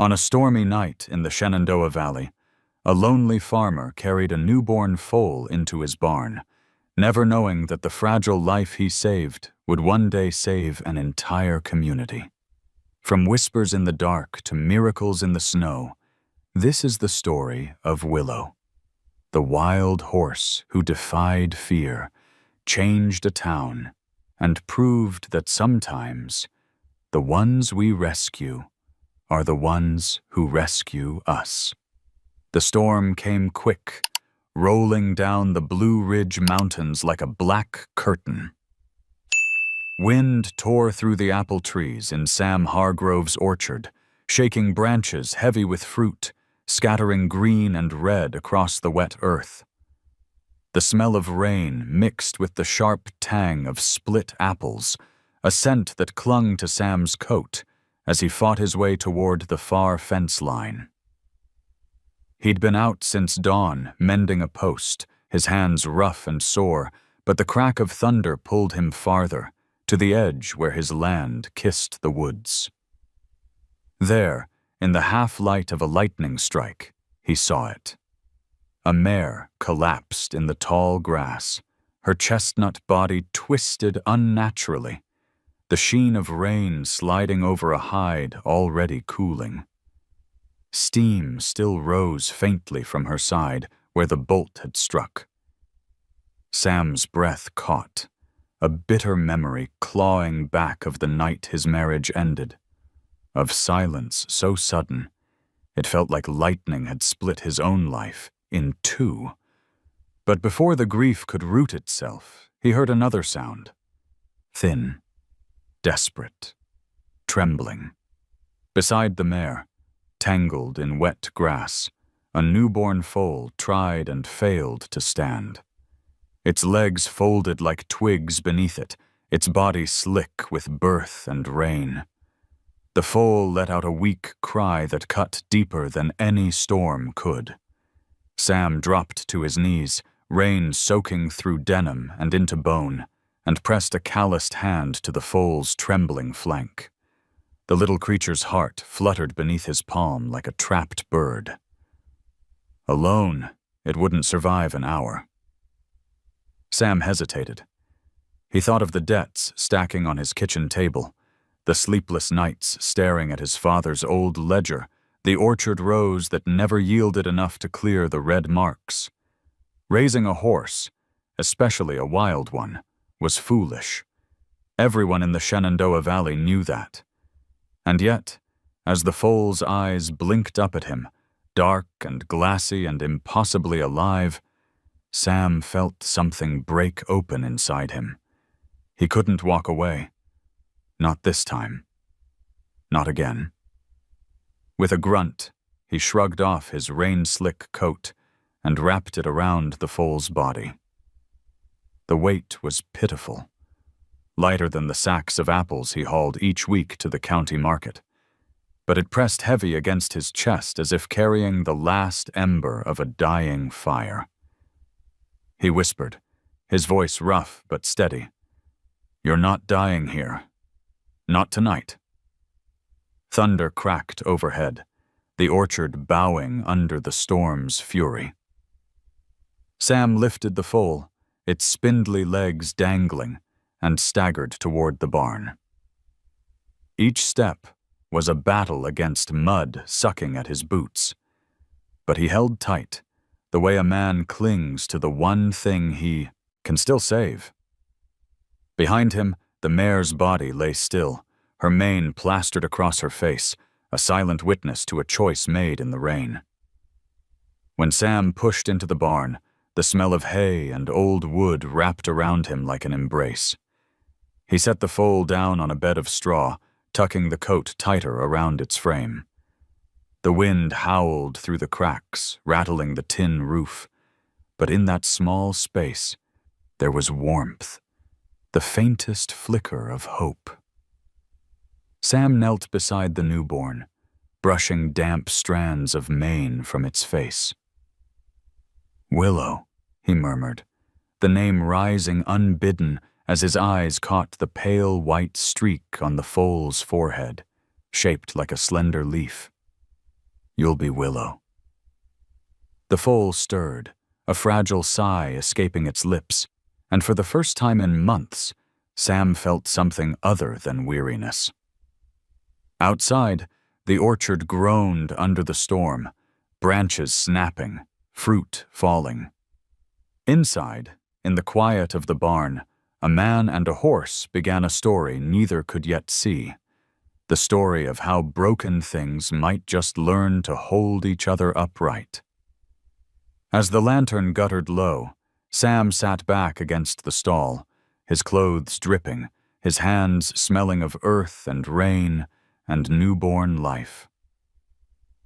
On a stormy night in the Shenandoah Valley, a lonely farmer carried a newborn foal into his barn, never knowing that the fragile life he saved would one day save an entire community. From whispers in the dark to miracles in the snow, this is the story of Willow, the wild horse who defied fear, changed a town, and proved that sometimes the ones we rescue are the ones who rescue us. The storm came quick, rolling down the Blue Ridge Mountains like a black curtain. Wind tore through the apple trees in Sam Hargrove's orchard, shaking branches heavy with fruit, scattering green and red across the wet earth. The smell of rain mixed with the sharp tang of split apples, a scent that clung to Sam's coat as he fought his way toward the far fence line. He'd been out since dawn, mending a post, his hands rough and sore, but the crack of thunder pulled him farther, to the edge where his land kissed the woods. There, in the half-light of a lightning strike, he saw it. A mare collapsed in the tall grass, her chestnut body twisted unnaturally, the sheen of rain sliding over a hide already cooling. Steam still rose faintly from her side where the bolt had struck. Sam's breath caught, a bitter memory clawing back of the night his marriage ended, of silence so sudden it felt like lightning had split his own life in two. But before the grief could root itself, he heard another sound, thin, desperate, trembling. Beside the mare, tangled in wet grass, a newborn foal tried and failed to stand. Its legs folded like twigs beneath it, its body slick with birth and rain. The foal let out a weak cry that cut deeper than any storm could. Sam dropped to his knees, rain soaking through denim and into bone, and pressed a calloused hand to the foal's trembling flank. The little creature's heart fluttered beneath his palm like a trapped bird. Alone, it wouldn't survive an hour. Sam hesitated. He thought of the debts stacking on his kitchen table, the sleepless nights staring at his father's old ledger, the orchard rows that never yielded enough to clear the red marks. Raising a horse, especially a wild one, was foolish. Everyone in the Shenandoah Valley knew that. And yet, as the foal's eyes blinked up at him, dark and glassy and impossibly alive, Sam felt something break open inside him. He couldn't walk away. Not this time. Not again. With a grunt, he shrugged off his rain-slick coat and wrapped it around the foal's body. The weight was pitiful, lighter than the sacks of apples he hauled each week to the county market, but it pressed heavy against his chest as if carrying the last ember of a dying fire. He whispered, his voice rough but steady, "You're not dying here. Not tonight." Thunder cracked overhead, the orchard bowing under the storm's fury. Sam lifted the foal, its spindly legs dangling, and staggered toward the barn. Each step was a battle against mud sucking at his boots, but he held tight, the way a man clings to the one thing he can still save. Behind him, the mare's body lay still, her mane plastered across her face, a silent witness to a choice made in the rain. When Sam pushed into the barn, the smell of hay and old wood wrapped around him like an embrace. He set the foal down on a bed of straw, tucking the coat tighter around its frame. The wind howled through the cracks, rattling the tin roof, but in that small space, there was warmth, the faintest flicker of hope. Sam knelt beside the newborn, brushing damp strands of mane from its face. "Willow," he murmured, the name rising unbidden as his eyes caught the pale white streak on the foal's forehead, shaped like a slender leaf. You'll be Willow." The foal stirred, a fragile sigh escaping its lips, and for the first time in months, Sam felt something other than weariness. Outside, the orchard groaned under the storm, branches snapping, fruit falling. Inside, in the quiet of the barn, a man and a horse began a story neither could yet see. The story of how broken things might just learn to hold each other upright. As the lantern guttered low, Sam sat back against the stall, his clothes dripping, his hands smelling of earth and rain and newborn life.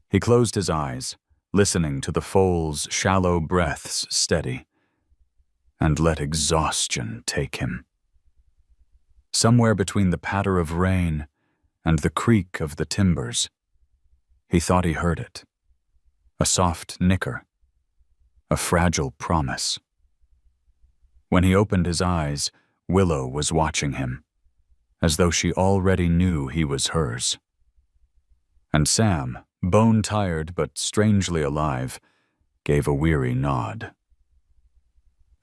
He closed his eyes, listening to the foal's shallow breaths steady, and let exhaustion take him. Somewhere between the patter of rain and the creak of the timbers, he thought he heard it. A soft nicker, a fragile promise. When he opened his eyes, Willow was watching him, as though she already knew he was hers. And Sam, bone-tired but strangely alive, gave a weary nod.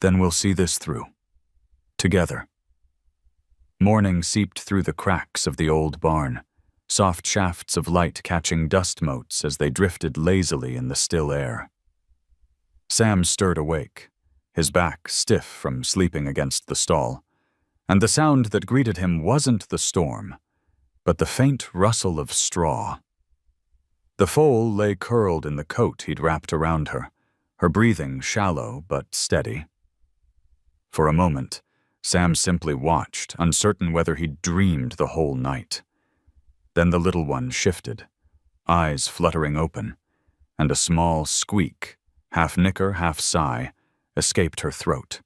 "Then we'll see this through. Together." Morning seeped through the cracks of the old barn, soft shafts of light catching dust motes as they drifted lazily in the still air. Sam stirred awake, his back stiff from sleeping against the stall, and the sound that greeted him wasn't the storm, but the faint rustle of straw. The foal lay curled in the coat he'd wrapped around her, her breathing shallow but steady. For a moment, Sam simply watched, uncertain whether he'd dreamed the whole night. Then the little one shifted, eyes fluttering open, and a small squeak, half nicker, half sigh, escaped her throat.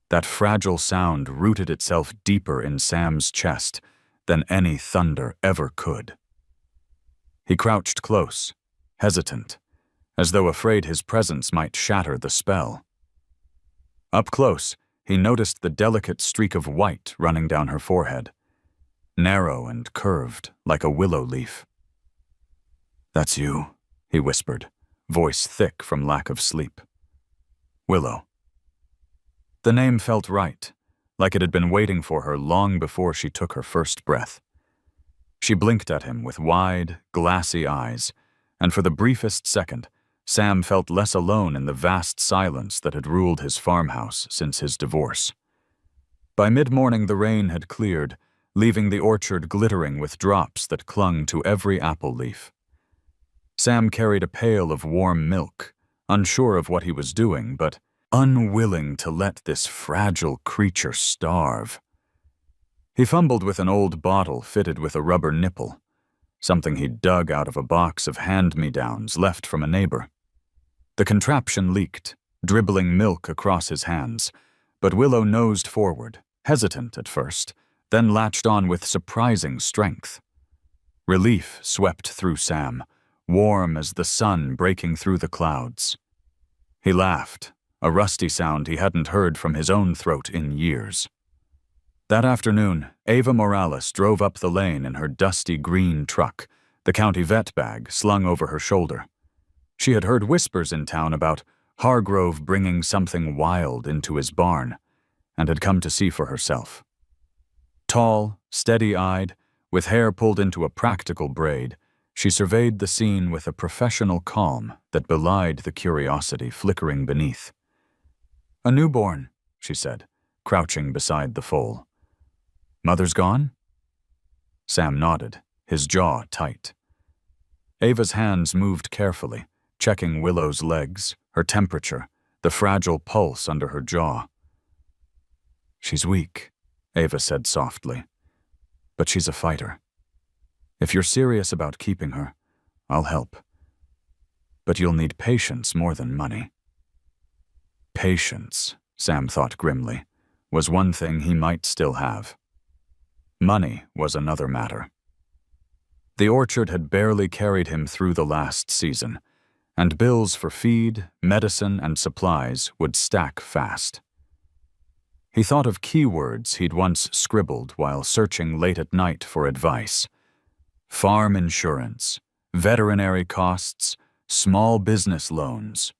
That fragile sound rooted itself deeper in Sam's chest than any thunder ever could. He crouched close, hesitant, as though afraid his presence might shatter the spell. Up close, he noticed the delicate streak of white running down her forehead, narrow and curved like a willow leaf. "That's you," he whispered, voice thick from lack of sleep. "Willow." The name felt right, like it had been waiting for her long before she took her first breath. She blinked at him with wide, glassy eyes, and for the briefest second, Sam felt less alone in the vast silence that had ruled his farmhouse since his divorce. By mid-morning the rain had cleared, leaving the orchard glittering with drops that clung to every apple leaf. Sam carried a pail of warm milk, unsure of what he was doing, but unwilling to let this fragile creature starve. He fumbled with an old bottle fitted with a rubber nipple, something he'd dug out of a box of hand-me-downs left from a neighbor. The contraption leaked, dribbling milk across his hands, but Willow nosed forward, hesitant at first, then latched on with surprising strength. Relief swept through Sam, warm as the sun breaking through the clouds. He laughed, a rusty sound he hadn't heard from his own throat in years. That afternoon, Ava Morales drove up the lane in her dusty green truck, the county vet bag slung over her shoulder. She had heard whispers in town about Hargrove bringing something wild into his barn, and had come to see for herself. Tall, steady-eyed, with hair pulled into a practical braid, she surveyed the scene with a professional calm that belied the curiosity flickering beneath. "A newborn," she said, crouching beside the foal. "Mother's gone?" Sam nodded, his jaw tight. Ava's hands moved carefully, checking Willow's legs, her temperature, the fragile pulse under her jaw. "She's weak," Ava said softly, "but she's a fighter. If you're serious about keeping her, I'll help. But you'll need patience more than money." Patience, Sam thought grimly, was one thing he might still have. Money was another matter. The orchard had barely carried him through the last season, and bills for feed, medicine, and supplies would stack fast. He thought of keywords he'd once scribbled while searching late at night for advice. Farm insurance, veterinary costs, small business loans.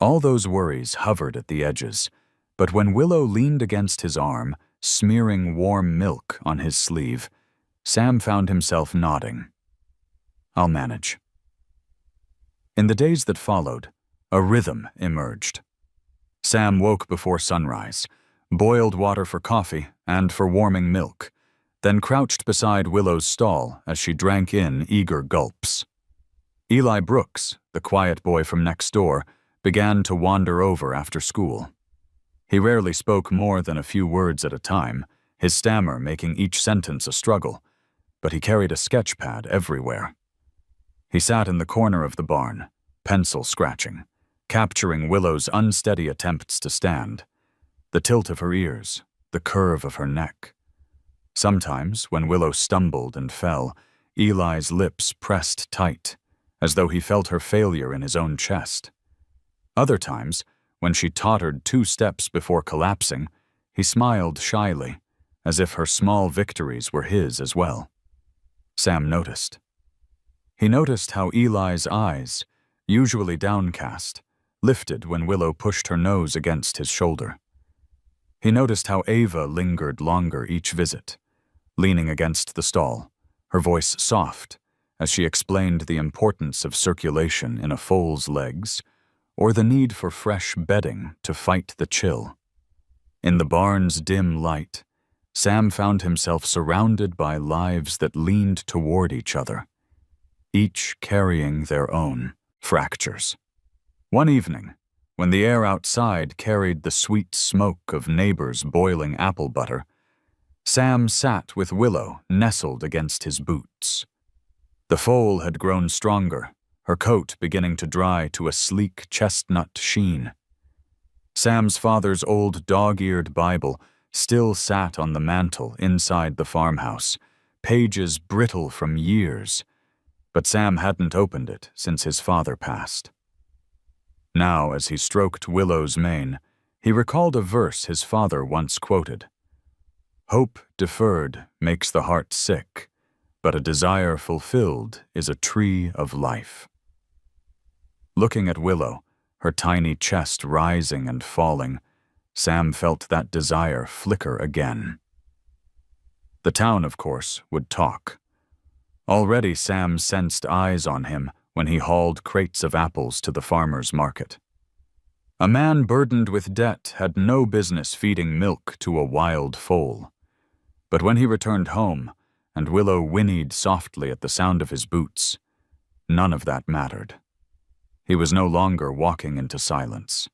All those worries hovered at the edges, but when Willow leaned against his arm, smearing warm milk on his sleeve, Sam found himself nodding. "I'll manage." In the days that followed, a rhythm emerged. Sam woke before sunrise, boiled water for coffee and for warming milk, then crouched beside Willow's stall as she drank in eager gulps. Eli Brooks, the quiet boy from next door, began to wander over after school. He rarely spoke more than a few words at a time, his stammer making each sentence a struggle, but he carried a sketch pad everywhere. He sat in the corner of the barn, pencil scratching, capturing Willow's unsteady attempts to stand, the tilt of her ears, the curve of her neck. Sometimes, when Willow stumbled and fell, Eli's lips pressed tight, as though he felt her failure in his own chest. Other times, when she tottered 2 steps before collapsing, he smiled shyly, as if her small victories were his as well. Sam noticed. He noticed how Eli's eyes, usually downcast, lifted when Willow pushed her nose against his shoulder. He noticed how Ava lingered longer each visit, leaning against the stall, her voice soft, as she explained the importance of circulation in a foal's legs, or the need for fresh bedding to fight the chill. In the barn's dim light, Sam found himself surrounded by lives that leaned toward each other, each carrying their own fractures. One evening, when the air outside carried the sweet smoke of neighbors boiling apple butter, Sam sat with Willow nestled against his boots. The foal had grown stronger, her coat beginning to dry to a sleek chestnut sheen. Sam's father's old dog-eared Bible still sat on the mantel inside the farmhouse, pages brittle from years, but Sam hadn't opened it since his father passed. Now, as he stroked Willow's mane, he recalled a verse his father once quoted. "Hope deferred makes the heart sick, but a desire fulfilled is a tree of life." Looking at Willow, her tiny chest rising and falling, Sam felt that desire flicker again. The town, of course, would talk. Already Sam sensed eyes on him when he hauled crates of apples to the farmer's market. A man burdened with debt had no business feeding milk to a wild foal. But when he returned home, and Willow whinnied softly at the sound of his boots, none of that mattered. He was no longer walking into silence.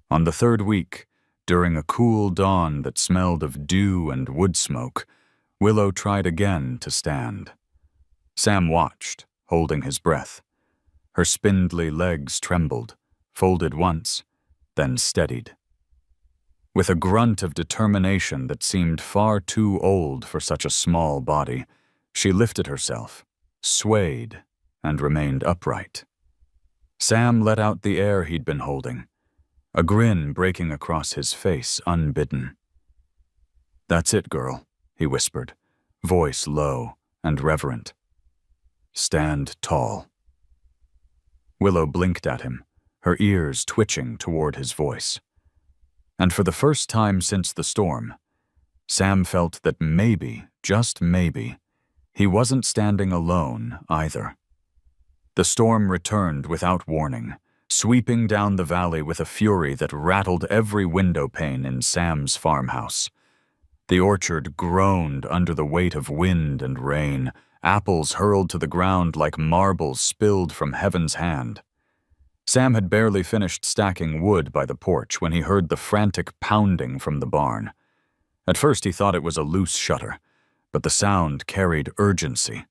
On the 3rd week, during a cool dawn that smelled of dew and wood smoke, Willow tried again to stand. Sam watched, holding his breath. Her spindly legs trembled, folded once, then steadied. With a grunt of determination that seemed far too old for such a small body, she lifted herself, swayed, and remained upright. Sam let out the air he'd been holding, a grin breaking across his face unbidden. "That's it, girl," he whispered, voice low and reverent. "Stand tall." Willow blinked at him, her ears twitching toward his voice. And for the first time since the storm, Sam felt that maybe, just maybe, he wasn't standing alone either. The storm returned without warning, sweeping down the valley with a fury that rattled every window pane in Sam's farmhouse. The orchard groaned under the weight of wind and rain, apples hurled to the ground like marbles spilled from heaven's hand. Sam had barely finished stacking wood by the porch when he heard the frantic pounding from the barn. At first he thought it was a loose shutter, but the sound carried urgency.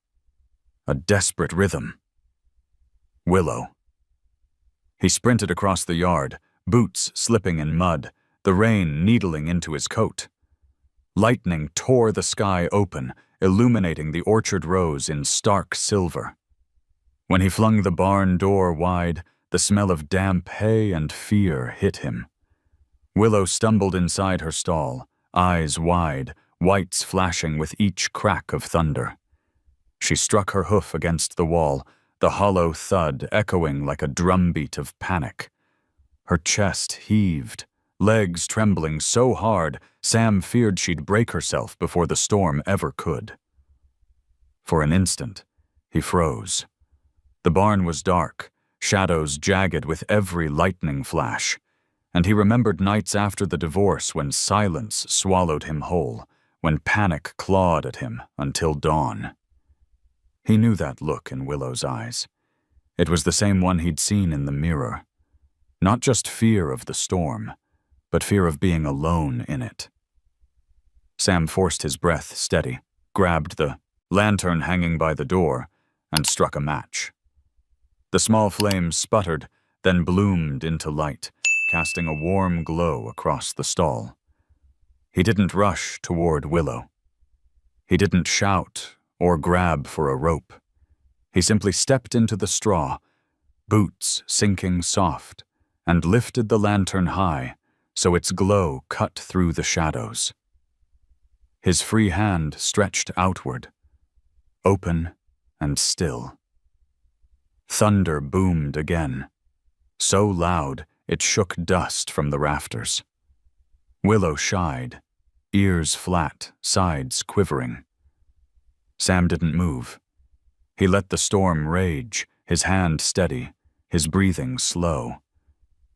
A desperate rhythm. Willow. He sprinted across the yard, boots slipping in mud, the rain needling into his coat. Lightning tore the sky open, illuminating the orchard rows in stark silver. When he flung the barn door wide, the smell of damp hay and fear hit him. Willow stumbled inside her stall, eyes wide, whites flashing with each crack of thunder. She struck her hoof against the wall, the hollow thud echoing like a drumbeat of panic. Her chest heaved, legs trembling so hard Sam feared she'd break herself before the storm ever could. For an instant, he froze. The barn was dark, shadows jagged with every lightning flash, and he remembered nights after the divorce when silence swallowed him whole, when panic clawed at him until dawn. He knew that look in Willow's eyes. It was the same one he'd seen in the mirror. Not just fear of the storm, but fear of being alone in it. Sam forced his breath steady, grabbed the lantern hanging by the door, and struck a match. The small flame sputtered, then bloomed into light, casting a warm glow across the stall. He didn't rush toward Willow. He didn't shout or grab for a rope. He simply stepped into the straw, boots sinking soft, and lifted the lantern high so its glow cut through the shadows. His free hand stretched outward, open and still. Thunder boomed again, so loud it shook dust from the rafters. Willow shied, ears flat, sides quivering. Sam didn't move. He let the storm rage, his hand steady, his breathing slow.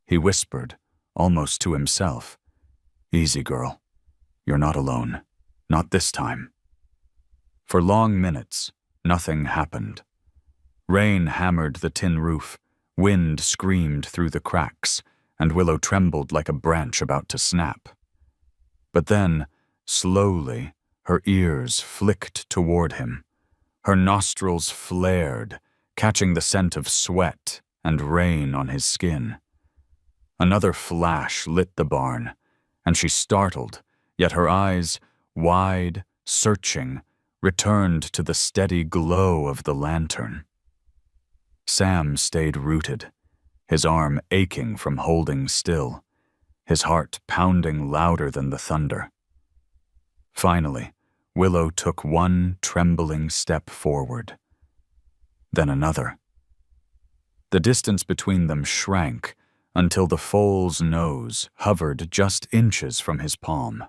He whispered, almost to himself, "Easy, girl. You're not alone. Not this time." For long minutes, nothing happened. Rain hammered the tin roof, wind screamed through the cracks, and Willow trembled like a branch about to snap. But then, slowly, her ears flicked toward him. Her nostrils flared, catching the scent of sweat and rain on his skin. Another flash lit the barn, and she startled, yet her eyes, wide, searching, returned to the steady glow of the lantern. Sam stayed rooted, his arm aching from holding still, his heart pounding louder than the thunder. Finally, Willow took one trembling step forward, then another. The distance between them shrank until the foal's nose hovered just inches from his palm.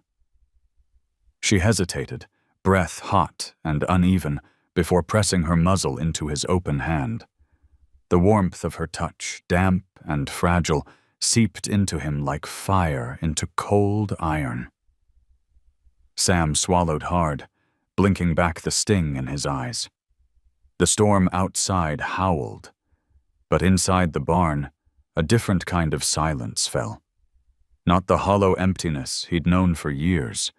She hesitated, breath hot and uneven, before pressing her muzzle into his open hand. The warmth of her touch, damp and fragile, seeped into him like fire into cold iron. Sam swallowed hard, blinking back the sting in his eyes. The storm outside howled, but inside the barn, a different kind of silence fell. Not the hollow emptiness he'd known for years,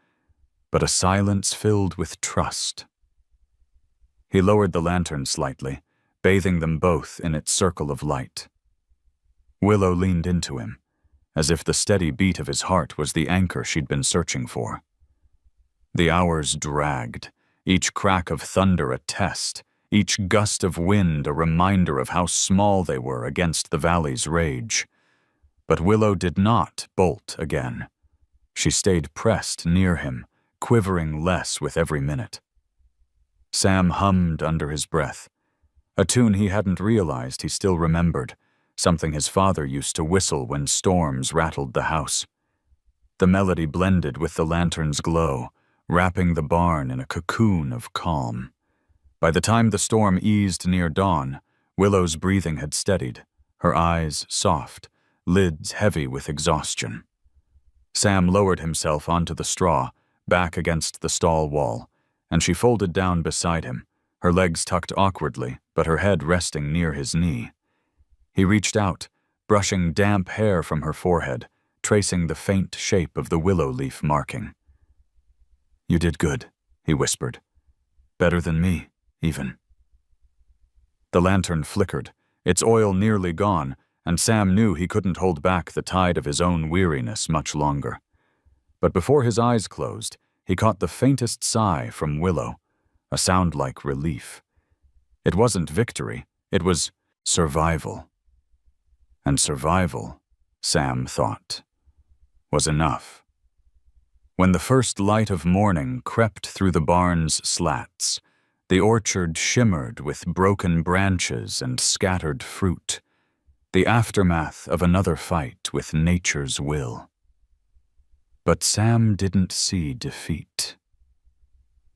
but a silence filled with trust. He lowered the lantern slightly, bathing them both in its circle of light. Willow leaned into him, as if the steady beat of his heart was the anchor she'd been searching for. The hours dragged, each crack of thunder a test, each gust of wind a reminder of how small they were against the valley's rage. But Willow did not bolt again. She stayed pressed near him, quivering less with every minute. Sam hummed under his breath, a tune he hadn't realized he still remembered, something his father used to whistle when storms rattled the house. The melody blended with the lantern's glow, wrapping the barn in a cocoon of calm. By the time the storm eased near dawn, Willow's breathing had steadied, her eyes soft, lids heavy with exhaustion. Sam lowered himself onto the straw, back against the stall wall, and she folded down beside him, her legs tucked awkwardly, but her head resting near his knee. He reached out, brushing damp hair from her forehead, tracing the faint shape of the willow leaf marking. "You did good," he whispered. "Better than me, even." The lantern flickered, its oil nearly gone, and Sam knew he couldn't hold back the tide of his own weariness much longer. But before his eyes closed, he caught the faintest sigh from Willow, a sound like relief. It wasn't victory, it was survival. And survival, Sam thought, was enough. When the first light of morning crept through the barn's slats, The orchard shimmered with broken branches and scattered fruit, the aftermath of another fight with nature's will. But Sam didn't see defeat.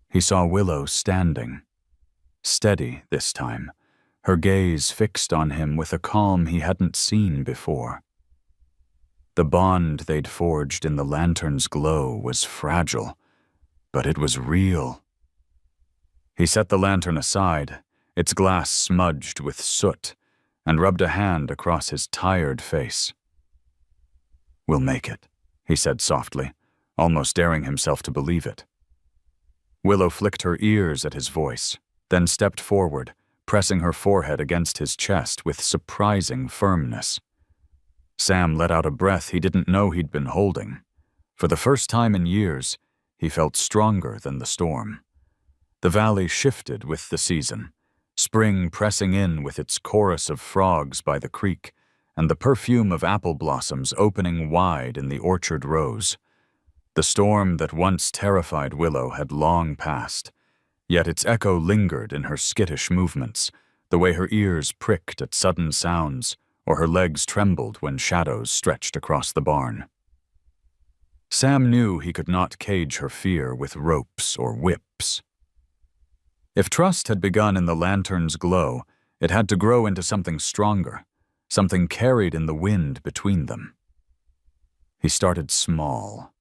He saw Willow standing, steady this time, her gaze fixed on him with a calm he hadn't seen before. The bond they'd forged in the lantern's glow was fragile, but it was real. He set the lantern aside, its glass smudged with soot, and rubbed a hand across his tired face. "We'll make it," he said softly, almost daring himself to believe it. Willow flicked her ears at his voice, then stepped forward, pressing her forehead against his chest with surprising firmness. Sam let out a breath he didn't know he'd been holding. For the first time in years, he felt stronger than the storm. The valley shifted with the season, spring pressing in with its chorus of frogs by the creek, and the perfume of apple blossoms opening wide in the orchard rows. The storm that once terrified Willow had long passed, yet its echo lingered in her skittish movements, the way her ears pricked at sudden sounds, or her legs trembled when shadows stretched across the barn. Sam knew he could not cage her fear with ropes or whips. If trust had begun in the lantern's glow, it had to grow into something stronger, something carried in the wind between them. He started small.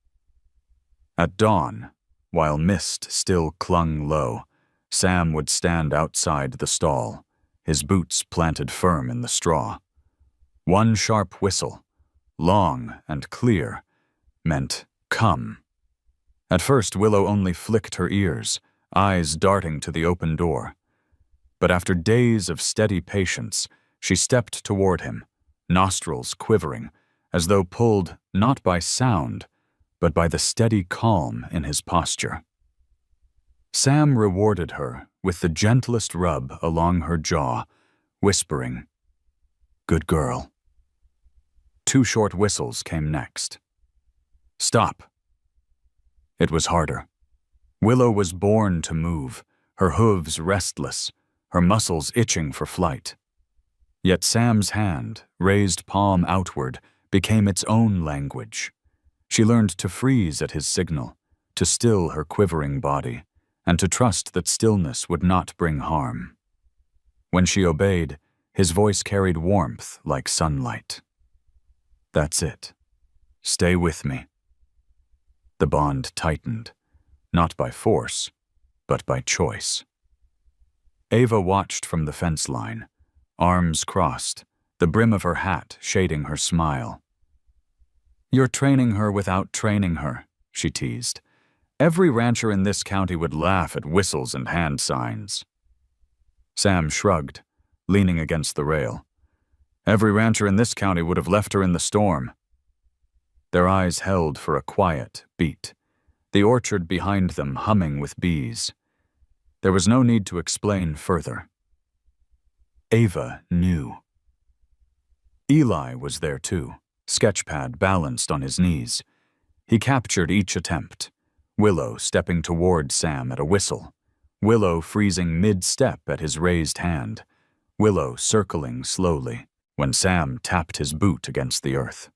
At dawn, while mist still clung low, Sam would stand outside the stall, his boots planted firm in the straw. One sharp whistle, long and clear, meant come. At first, Willow only flicked her ears, eyes darting to the open door. But after days of steady patience, she stepped toward him, nostrils quivering, as though pulled not by sound, but by the steady calm in his posture. Sam rewarded her with the gentlest rub along her jaw, whispering, "Good girl." 2 short whistles came next. "Stop." It was harder. Willow was born to move, her hooves restless, her muscles itching for flight. Yet Sam's hand, raised palm outward, became its own language. She learned to freeze at his signal, to still her quivering body, and to trust that stillness would not bring harm. When she obeyed, his voice carried warmth like sunlight. "That's it. Stay with me." The bond tightened, not by force, but by choice. Ava watched from the fence line, arms crossed, the brim of her hat shading her smile. "You're training her without training her," she teased. "Every rancher in this county would laugh at whistles and hand signs." Sam shrugged, leaning against the rail. "Every rancher in this county would have left her in the storm." Their eyes held for a quiet beat, the orchard behind them humming with bees. There was no need to explain further. Ava knew. Eli was there too, sketchpad balanced on his knees. He captured each attempt, Willow stepping toward Sam at a whistle, Willow freezing mid-step at his raised hand, Willow circling slowly when Sam tapped his boot against the earth.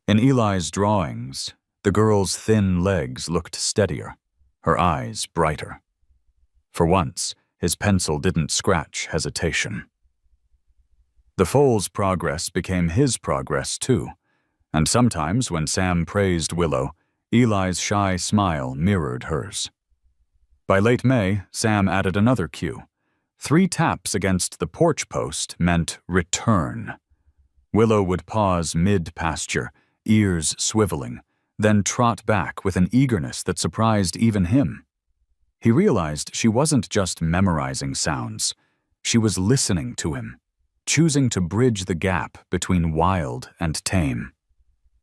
In Eli's drawings, the girl's thin legs looked steadier, her eyes brighter. For once, his pencil didn't scratch hesitation. The foal's progress became his progress too, and sometimes when Sam praised Willow, Eli's shy smile mirrored hers. By late May, Sam added another cue. 3 taps against the porch post meant return. Willow would pause mid-pasture, ears swiveling, then trot back with an eagerness that surprised even him. He realized she wasn't just memorizing sounds. She was listening to him, choosing to bridge the gap between wild and tame.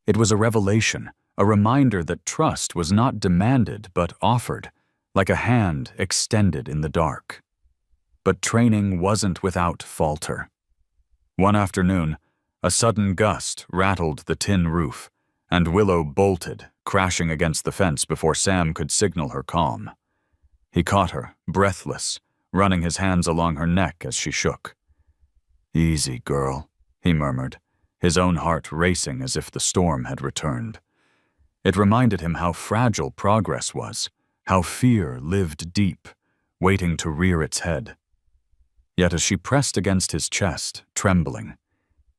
It was a revelation, a reminder that trust was not demanded but offered, like a hand extended in the dark. But training wasn't without falter. One afternoon, a sudden gust rattled the tin roof, and Willow bolted, crashing against the fence before Sam could signal her calm. He caught her, breathless, running his hands along her neck as she shook. "Easy, girl," he murmured, his own heart racing as if the storm had returned. It reminded him how fragile progress was, how fear lived deep, waiting to rear its head. Yet as she pressed against his chest, trembling,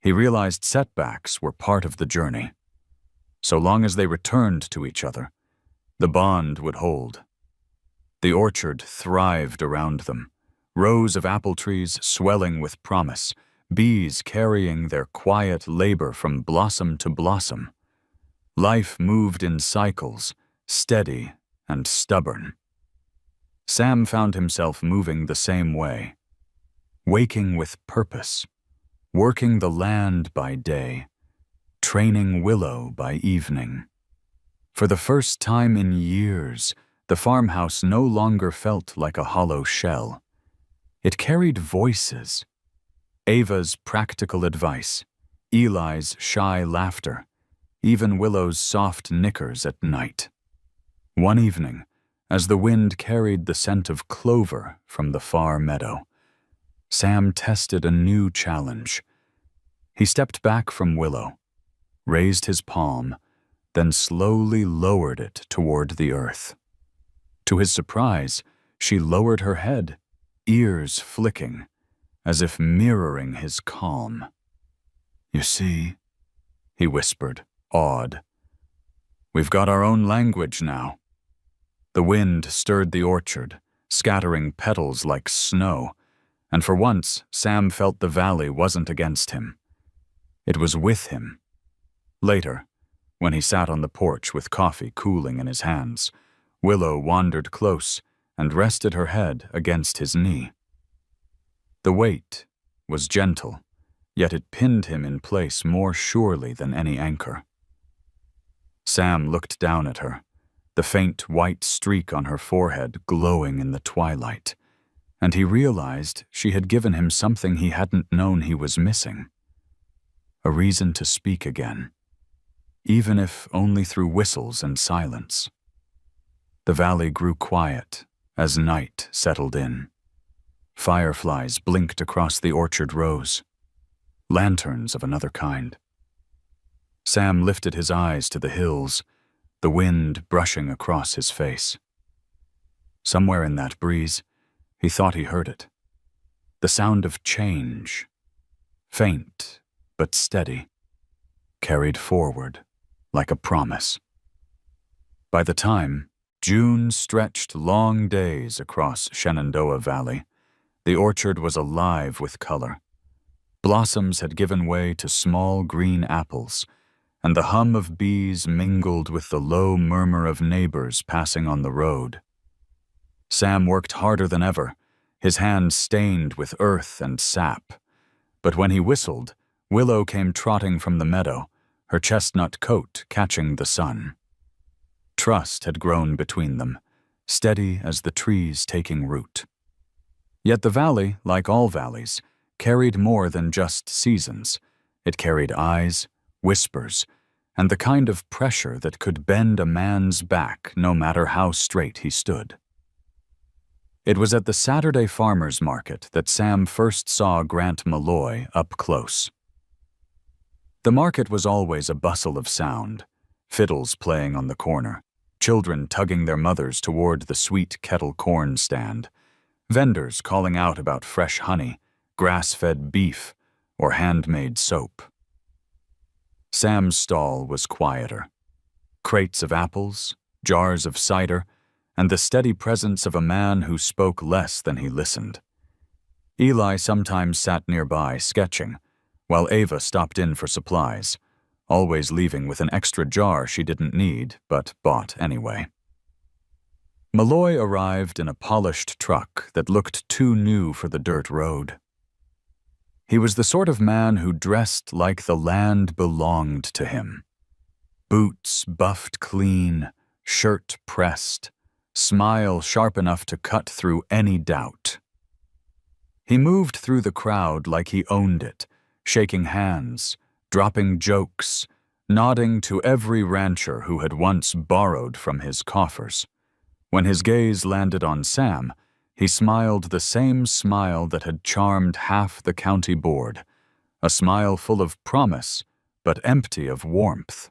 he realized setbacks were part of the journey. So long as they returned to each other, the bond would hold. The orchard thrived around them, rows of apple trees swelling with promise, bees carrying their quiet labor from blossom to blossom. Life moved in cycles, steady and stubborn. Sam found himself moving the same way, waking with purpose, working the land by day, training Willow by evening. For the first time in years, the farmhouse no longer felt like a hollow shell. It carried voices. Ava's practical advice, Eli's shy laughter, even Willow's soft knickers at night. One evening, as the wind carried the scent of clover from the far meadow, Sam tested a new challenge. He stepped back from Willow, raised his palm, then slowly lowered it toward the earth. To his surprise, she lowered her head, ears flicking, as if mirroring his calm. "You see," he whispered, awed. "We've got our own language now." The wind stirred the orchard, scattering petals like snow, and for once Sam felt the valley wasn't against him. It was with him. Later, when he sat on the porch with coffee cooling in his hands, Willow wandered close and rested her head against his knee. The weight was gentle, yet it pinned him in place more surely than any anchor. Sam looked down at her, the faint white streak on her forehead glowing in the twilight, and he realized she had given him something he hadn't known he was missing. A reason to speak again, even if only through whistles and silence. The valley grew quiet as night settled in. Fireflies blinked across the orchard rows, lanterns of another kind. Sam lifted his eyes to the hills, the wind brushing across his face. Somewhere in that breeze, he thought he heard it. The sound of change, faint but steady, carried forward like a promise. By the time June stretched long days across Shenandoah Valley, the orchard was alive with color. Blossoms had given way to small green apples, and the hum of bees mingled with the low murmur of neighbors passing on the road. Sam worked harder than ever, his hands stained with earth and sap. But when he whistled, Willow came trotting from the meadow, her chestnut coat catching the sun. Trust had grown between them, steady as the trees taking root. Yet the valley, like all valleys, carried more than just seasons. It carried eyes, whispers, and the kind of pressure that could bend a man's back no matter how straight he stood. It was at the Saturday farmers' market that Sam first saw Grant Malloy up close. The market was always a bustle of sound, fiddles playing on the corner, children tugging their mothers toward the sweet kettle corn stand, vendors calling out about fresh honey, grass-fed beef, or handmade soap. Sam's stall was quieter. Crates of apples, jars of cider, and the steady presence of a man who spoke less than he listened. Eli sometimes sat nearby sketching, while Ava stopped in for supplies, always leaving with an extra jar she didn't need but bought anyway. Malloy arrived in a polished truck that looked too new for the dirt road. He was the sort of man who dressed like the land belonged to him. Boots buffed clean, shirt pressed, smile sharp enough to cut through any doubt. He moved through the crowd like he owned it, shaking hands, dropping jokes, nodding to every rancher who had once borrowed from his coffers. When his gaze landed on Sam, he smiled the same smile that had charmed half the county board, a smile full of promise, but empty of warmth.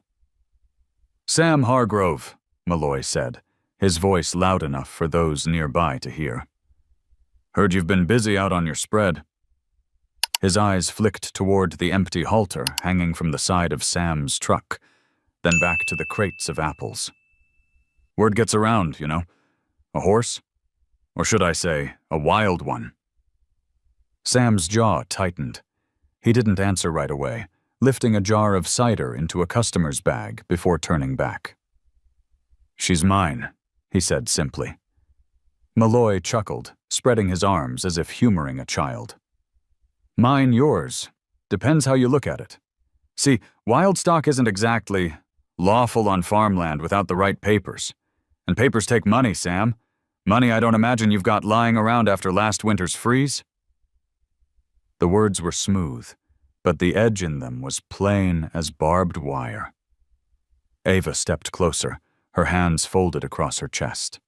"Sam Hargrove," Malloy said, his voice loud enough for those nearby to hear. "Heard you've been busy out on your spread." His eyes flicked toward the empty halter hanging from the side of Sam's truck, then back to the crates of apples. "Word gets around, you know. A horse? Or should I say, a wild one?" Sam's jaw tightened. He didn't answer right away, lifting a jar of cider into a customer's bag before turning back. "She's mine," he said simply. Malloy chuckled, spreading his arms as if humoring a child. "Mine, yours. Depends how you look at it. See, wild stock isn't exactly lawful on farmland without the right papers. And papers take money, Sam. Money I don't imagine you've got lying around after last winter's freeze." The words were smooth, but the edge in them was plain as barbed wire. Ava stepped closer, her hands folded across her chest.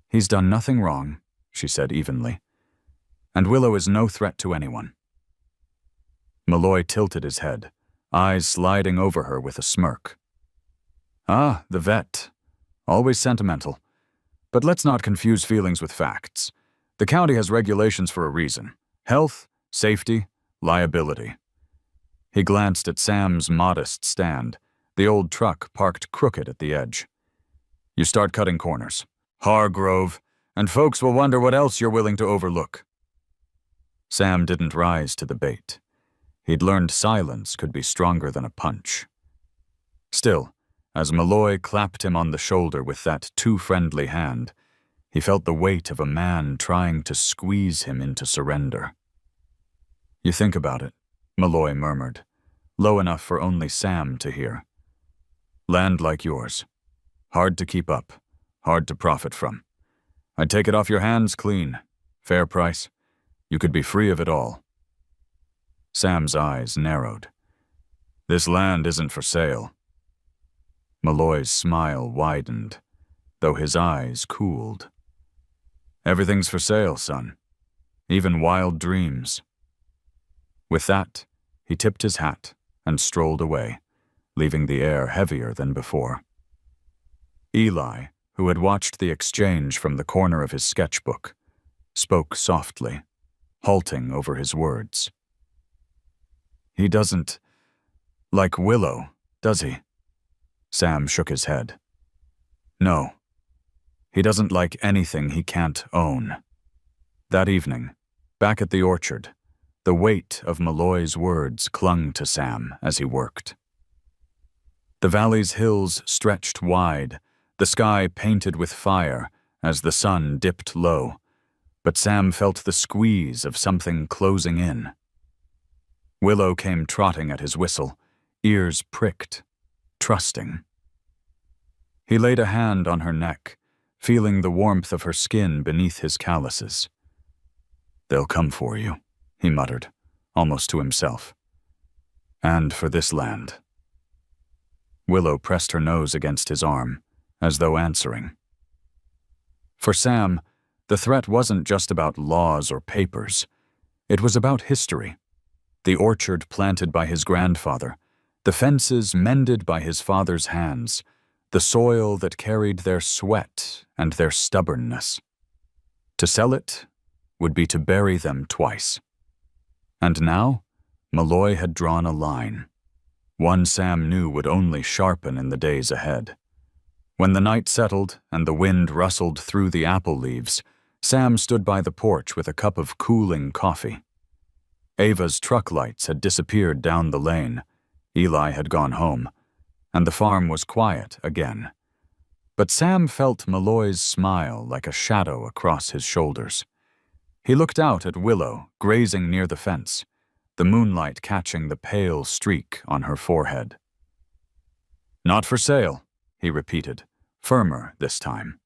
"He's done nothing wrong," she said evenly. "And Willow is no threat to anyone." Malloy tilted his head, eyes sliding over her with a smirk. "Ah, the vet. Always sentimental. But let's not confuse feelings with facts. The county has regulations for a reason. Health, safety, liability." He glanced at Sam's modest stand, the old truck parked crooked at the edge. "You start cutting corners. Hargrove, and folks will wonder what else you're willing to overlook." Sam didn't rise to the bait. He'd learned silence could be stronger than a punch. Still, as Malloy clapped him on the shoulder with that too-friendly hand, he felt the weight of a man trying to squeeze him into surrender. "You think about it," Malloy murmured, low enough for only Sam to hear. "Land like yours. Hard to keep up, hard to profit from. I'd take it off your hands clean. Fair price. You could be free of it all." Sam's eyes narrowed. "This land isn't for sale." Malloy's smile widened, though his eyes cooled. "Everything's for sale, son. Even wild dreams." With that, he tipped his hat and strolled away, leaving the air heavier than before. Eli, who had watched the exchange from the corner of his sketchbook, spoke softly, halting over his words. "He doesn't like Willow, does he?" Sam shook his head. "No. He doesn't like anything he can't own." That evening, back at the orchard, the weight of Malloy's words clung to Sam as he worked. The valley's hills stretched wide, the sky painted with fire as the sun dipped low, but Sam felt the squeeze of something closing in. Willow came trotting at his whistle, ears pricked, trusting. He laid a hand on her neck, feeling the warmth of her skin beneath his calluses. "They'll come for you," he muttered, almost to himself. "And for this land." Willow pressed her nose against his arm, as though answering. For Sam, the threat wasn't just about laws or papers. It was about history. The orchard planted by his grandfather, the fences mended by his father's hands, the soil that carried their sweat and their stubbornness. To sell it would be to bury them twice. And now, Malloy had drawn a line, one Sam knew would only sharpen in the days ahead. When the night settled and the wind rustled through the apple leaves, Sam stood by the porch with a cup of cooling coffee. Ava's truck lights had disappeared down the lane. Eli had gone home, and the farm was quiet again. But Sam felt Malloy's smile like a shadow across his shoulders. He looked out at Willow, grazing near the fence, the moonlight catching the pale streak on her forehead. "Not for sale," he repeated, firmer this time.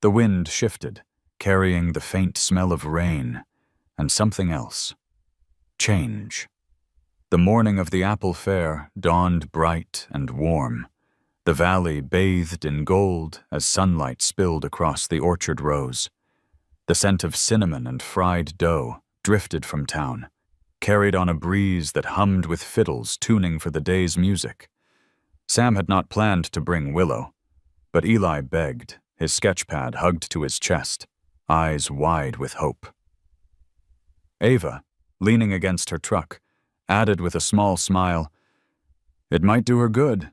The wind shifted, carrying the faint smell of rain and something else. Change. The morning of the apple fair dawned bright and warm, The valley bathed in gold as sunlight spilled across the orchard rows. The scent of cinnamon and fried dough drifted from town, carried on a breeze that hummed with fiddles tuning for the day's music. Sam had not planned to bring Willow, but Eli begged, his sketchpad hugged to his chest, eyes wide with hope. Ava, leaning against her truck, added with a small smile, "It might do her good,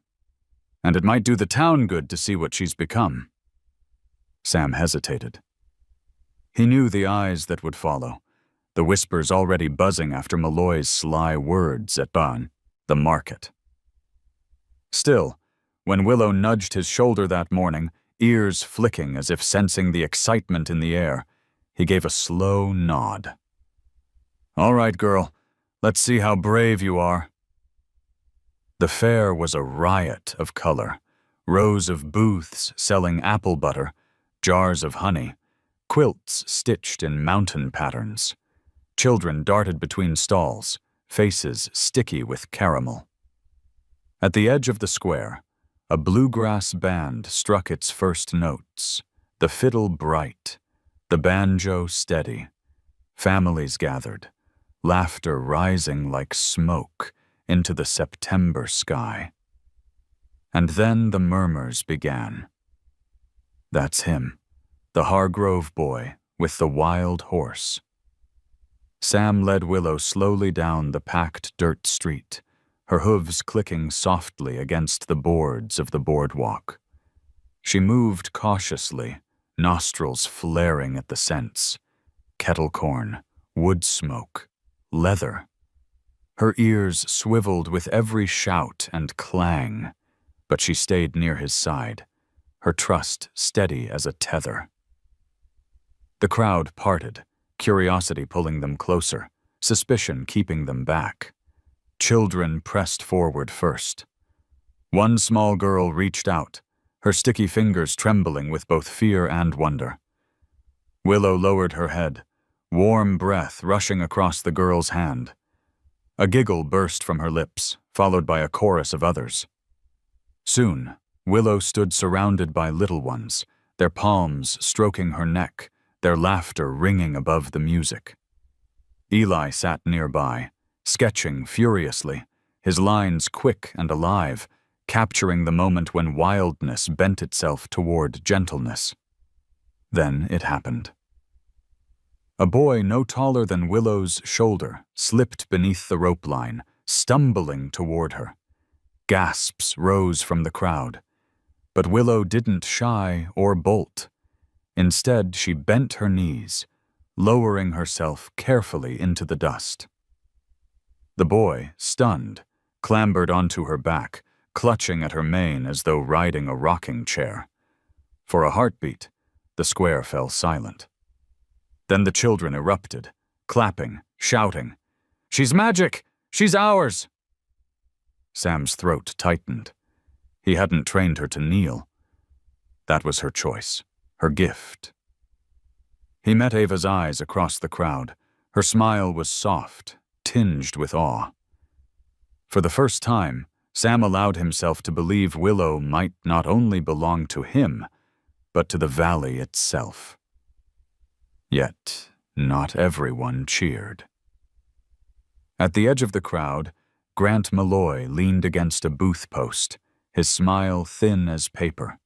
and it might do the town good to see what she's become." Sam hesitated. He knew the eyes that would follow, the whispers already buzzing after Malloy's sly words at Ban, the market. Still, when Willow nudged his shoulder that morning, ears flicking as if sensing the excitement in the air, he gave a slow nod. "All right, girl, let's see how brave you are." The fair was a riot of color, rows of booths selling apple butter, jars of honey, quilts stitched in mountain patterns. Children darted between stalls, faces sticky with caramel. At the edge of the square, a bluegrass band struck its first notes, the fiddle bright, the banjo steady. Families gathered, laughter rising like smoke into the September sky. And then the murmurs began. "That's him, the Hargrove boy with the wild horse." Sam led Willow slowly down the packed dirt street, her hooves clicking softly against the boards of the boardwalk. She moved cautiously, nostrils flaring at the scents: kettle corn, wood smoke, leather. Her ears swiveled with every shout and clang, but she stayed near his side, her trust steady as a tether. The crowd parted, curiosity pulling them closer, suspicion keeping them back. Children pressed forward first. One small girl reached out, her sticky fingers trembling with both fear and wonder. Willow lowered her head, warm breath rushing across the girl's hand. A giggle burst from her lips, followed by a chorus of others. Soon, Willow stood surrounded by little ones, their palms stroking her neck, their laughter ringing above the music. Eli sat nearby, sketching furiously, his lines quick and alive, capturing the moment when wildness bent itself toward gentleness. Then it happened. A boy no taller than Willow's shoulder slipped beneath the rope line, stumbling toward her. Gasps rose from the crowd, but Willow didn't shy or bolt. Instead, she bent her knees, lowering herself carefully into the dust. The boy, stunned, clambered onto her back, clutching at her mane as though riding a rocking chair. For a heartbeat, the square fell silent. Then the children erupted, clapping, shouting, "She's magic! She's ours!" Sam's throat tightened. He hadn't trained her to kneel. That was her choice, her gift. He met Ava's eyes across the crowd. Her smile was soft, tinged with awe. For the first time, Sam allowed himself to believe Willow might not only belong to him, but to the valley itself. Yet, not everyone cheered. At the edge of the crowd, Grant Malloy leaned against a booth post, his smile thin as paper.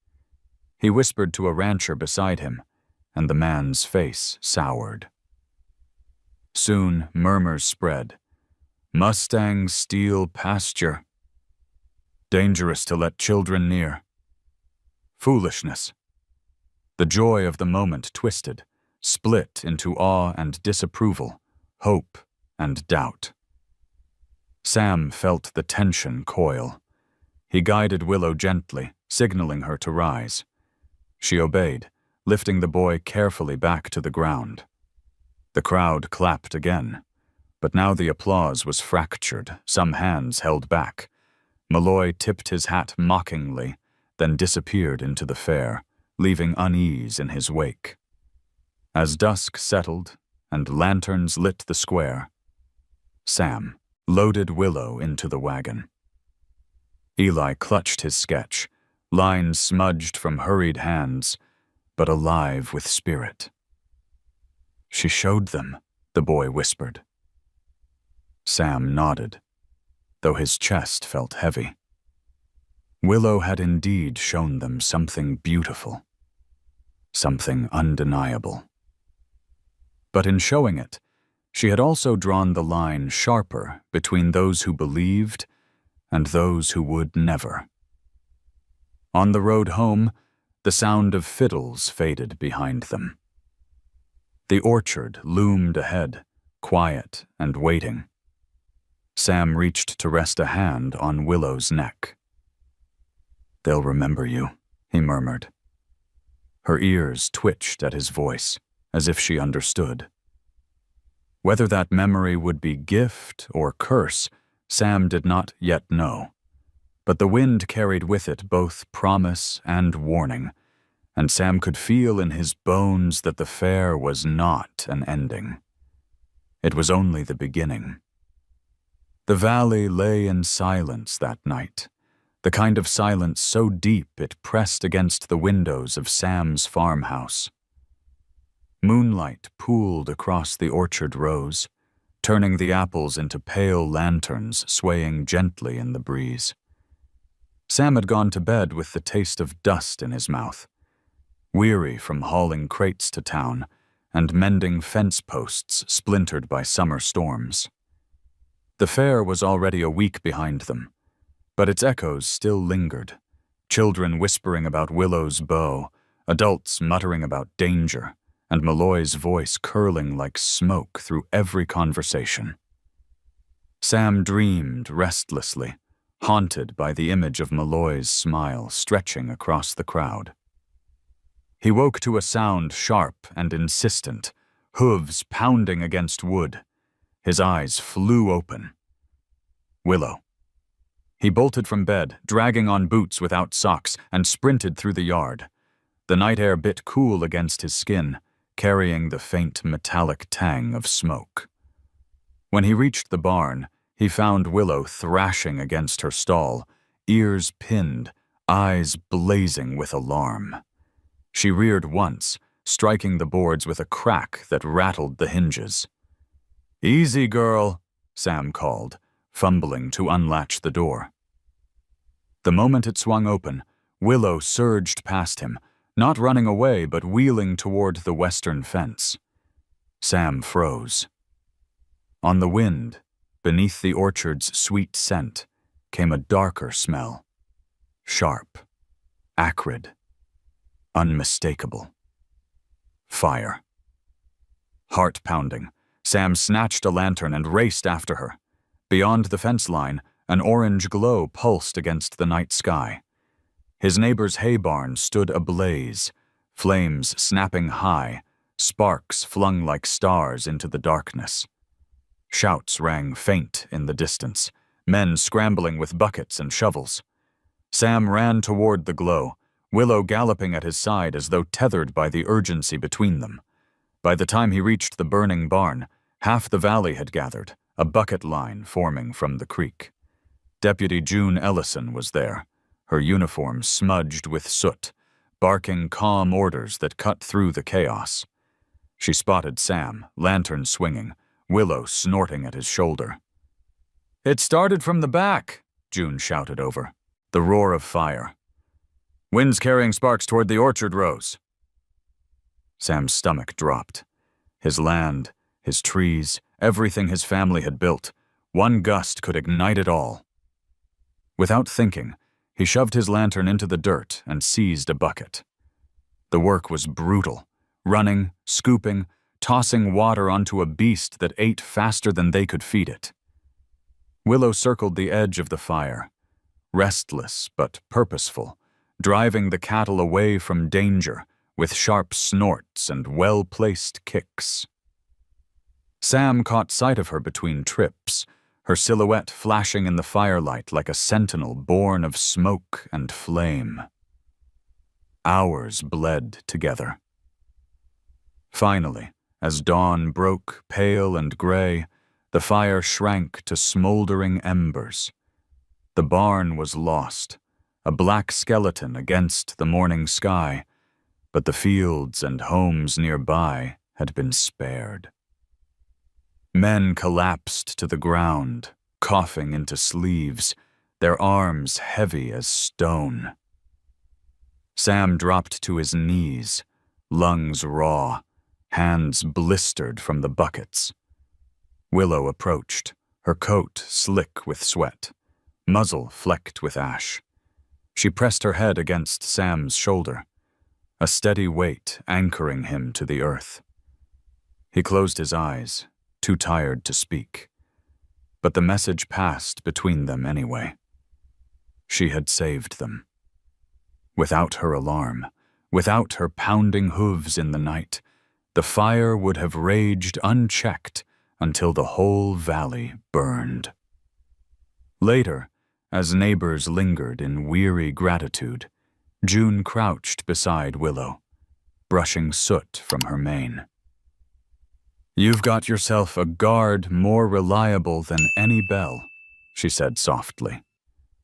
He whispered to a rancher beside him, and the man's face soured. Soon, murmurs spread. "Mustangs steal pasture. Dangerous to let children near. Foolishness." The joy of the moment twisted, split into awe and disapproval, hope and doubt. Sam felt the tension coil. He guided Willow gently, signaling her to rise. She obeyed, lifting the boy carefully back to the ground. The crowd clapped again, but now the applause was fractured, some hands held back. Malloy tipped his hat mockingly, then disappeared into the fair, leaving unease in his wake. As dusk settled and lanterns lit the square, Sam loaded Willow into the wagon. Eli clutched his sketch, lines smudged from hurried hands, but alive with spirit. "She showed them," the boy whispered. Sam nodded, though his chest felt heavy. Willow had indeed shown them something beautiful, something undeniable. But in showing it, she had also drawn the line sharper between those who believed and those who would never. On the road home, the sound of fiddles faded behind them. The orchard loomed ahead, quiet and waiting. Sam reached to rest a hand on Willow's neck. "They'll remember you," he murmured. Her ears twitched at his voice, as if she understood. Whether that memory would be gift or curse, Sam did not yet know. But the wind carried with it both promise and warning, and Sam could feel in his bones that the fair was not an ending. It was only the beginning. The valley lay in silence that night, the kind of silence so deep it pressed against the windows of Sam's farmhouse. Moonlight pooled across the orchard rows, turning the apples into pale lanterns swaying gently in the breeze. Sam had gone to bed with the taste of dust in his mouth, weary from hauling crates to town and mending fence posts splintered by summer storms. The fair was already a week behind them, but its echoes still lingered, children whispering about Willow's bow, adults muttering about danger, and Malloy's voice curling like smoke through every conversation. Sam dreamed restlessly, haunted by the image of Malloy's smile stretching across the crowd. He woke to a sound sharp and insistent, hooves pounding against wood. His eyes flew open. Willow. He bolted from bed, dragging on boots without socks, and sprinted through the yard. The night air bit cool against his skin, carrying the faint metallic tang of smoke. When he reached the barn, he found Willow thrashing against her stall, ears pinned, eyes blazing with alarm. She reared once, striking the boards with a crack that rattled the hinges. "Easy, girl," Sam called, fumbling to unlatch the door. The moment it swung open, Willow surged past him, not running away but wheeling toward the western fence. Sam froze. On the wind, beneath the orchard's sweet scent, came a darker smell. Sharp, acrid, unmistakable. Fire. Heart-pounding, Sam snatched a lantern and raced after her. Beyond the fence line, an orange glow pulsed against the night sky. His neighbor's hay barn stood ablaze, flames snapping high, sparks flung like stars into the darkness. Shouts rang faint in the distance, men scrambling with buckets and shovels. Sam ran toward the glow, Willow galloping at his side as though tethered by the urgency between them. By the time he reached the burning barn, half the valley had gathered, a bucket line forming from the creek. Deputy June Ellison was there, her uniform smudged with soot, barking calm orders that cut through the chaos. She spotted Sam, lantern swinging, Willow snorting at his shoulder. "It started from the back," June shouted over, the roar of fire. "Wind's carrying sparks toward the orchard rows." Sam's stomach dropped. His land, his trees, everything his family had built, one gust could ignite it all. Without thinking, he shoved his lantern into the dirt and seized a bucket. The work was brutal, running, scooping, tossing water onto a beast that ate faster than they could feed it. Willow circled the edge of the fire, restless but purposeful, driving the cattle away from danger with sharp snorts and well-placed kicks. Sam caught sight of her between trips, her silhouette flashing in the firelight like a sentinel born of smoke and flame. Hours bled together. Finally, as dawn broke pale and gray, the fire shrank to smoldering embers. The barn was lost, a black skeleton against the morning sky, but the fields and homes nearby had been spared. Men collapsed to the ground, coughing into sleeves, their arms heavy as stone. Sam dropped to his knees, lungs raw, hands blistered from the buckets. Willow approached, her coat slick with sweat, muzzle flecked with ash. She pressed her head against Sam's shoulder, a steady weight anchoring him to the earth. He closed his eyes, too tired to speak, but the message passed between them anyway. She had saved them. Without her alarm, without her pounding hooves in the night, the fire would have raged unchecked until the whole valley burned. Later, as neighbors lingered in weary gratitude, June crouched beside Willow, brushing soot from her mane. "You've got yourself a guard more reliable than any bell," she said softly.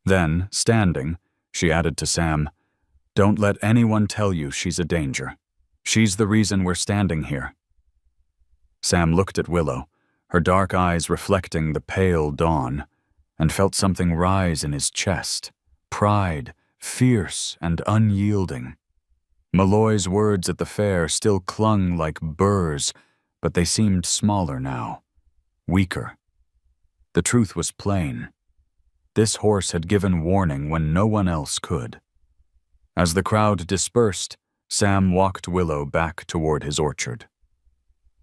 Then, standing, she added to Sam, "Don't let anyone tell you she's a danger. She's the reason we're standing here." Sam looked at Willow, her dark eyes reflecting the pale dawn, and felt something rise in his chest, pride, fierce and unyielding. Malloy's words at the fair still clung like burrs, but they seemed smaller now, weaker. The truth was plain. This horse had given warning when no one else could. As the crowd dispersed, Sam walked Willow back toward his orchard.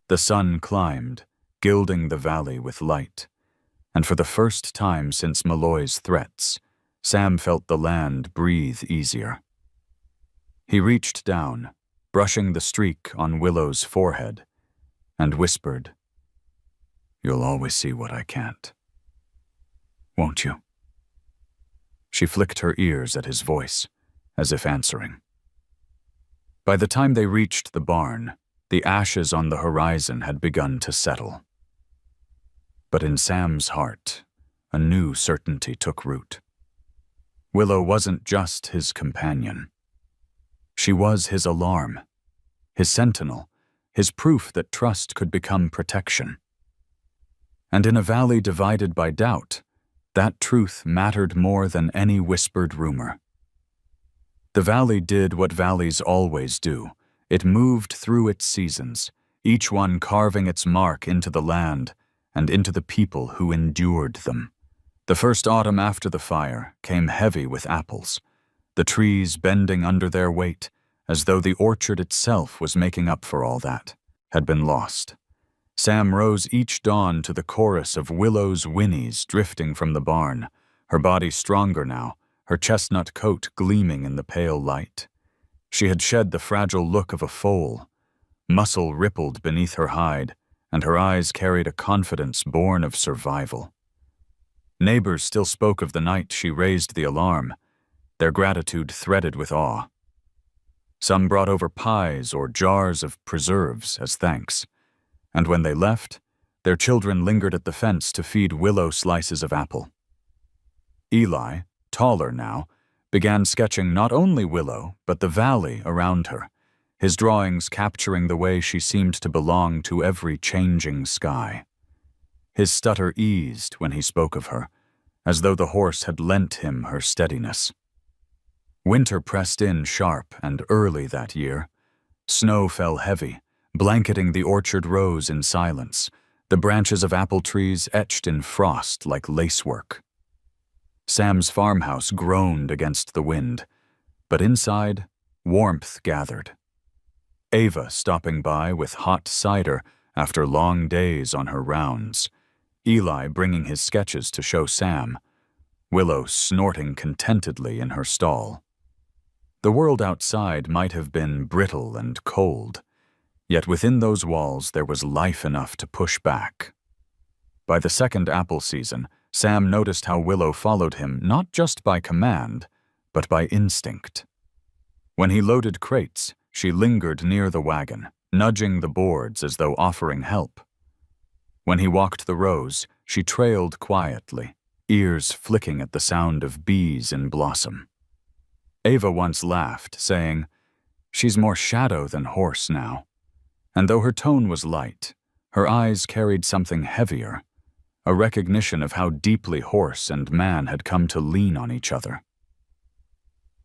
The sun climbed, gilding the valley with light, and for the first time since Malloy's threats, Sam felt the land breathe easier. He reached down, brushing the streak on Willow's forehead, and whispered, "You'll always see what I can't. Won't you?" She flicked her ears at his voice, as if answering. By the time they reached the barn, the ashes on the horizon had begun to settle. But in Sam's heart, a new certainty took root. Willow wasn't just his companion. She was his alarm, his sentinel, his proof that trust could become protection. And in a valley divided by doubt, that truth mattered more than any whispered rumor. The valley did what valleys always do. It moved through its seasons, each one carving its mark into the land and into the people who endured them. The first autumn after the fire came heavy with apples, the trees bending under their weight, as though the orchard itself was making up for all that had been lost. Sam rose each dawn to the chorus of Willow's whinnies drifting from the barn, her body stronger now, her chestnut coat gleaming in the pale light. She had shed the fragile look of a foal. Muscle rippled beneath her hide, and her eyes carried a confidence born of survival. Neighbors still spoke of the night she raised the alarm, their gratitude threaded with awe. Some brought over pies or jars of preserves as thanks, and when they left, their children lingered at the fence to feed Willow slices of apple. Eli, taller now, began sketching not only Willow, but the valley around her, his drawings capturing the way she seemed to belong to every changing sky. His stutter eased when he spoke of her, as though the horse had lent him her steadiness. Winter pressed in sharp and early that year. Snow fell heavy, blanketing the orchard rows in silence, the branches of apple trees etched in frost like lacework. Sam's farmhouse groaned against the wind, but inside, warmth gathered. Ava stopping by with hot cider after long days on her rounds, Eli bringing his sketches to show Sam, Willow snorting contentedly in her stall. The world outside might have been brittle and cold, yet within those walls there was life enough to push back. By the second apple season, Sam noticed how Willow followed him not just by command, but by instinct. When he loaded crates, she lingered near the wagon, nudging the boards as though offering help. When he walked the rows, she trailed quietly, ears flicking at the sound of bees in blossom. Ava once laughed, saying, "She's more shadow than horse now." And though her tone was light, her eyes carried something heavier, a recognition of how deeply horse and man had come to lean on each other.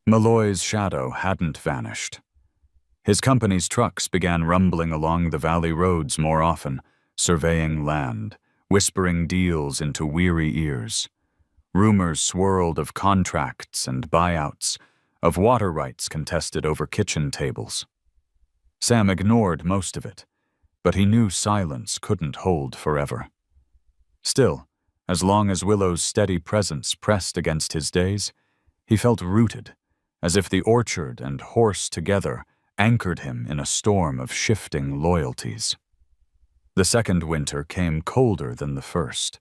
Malloy's shadow hadn't vanished. His company's trucks began rumbling along the valley roads more often, surveying land, whispering deals into weary ears. Rumors swirled of contracts and buyouts, of water rights contested over kitchen tables. Sam ignored most of it, but he knew silence couldn't hold forever. Still, as long as Willow's steady presence pressed against his days, he felt rooted, as if the orchard and horse together anchored him in a storm of shifting loyalties. The second winter came colder than the first.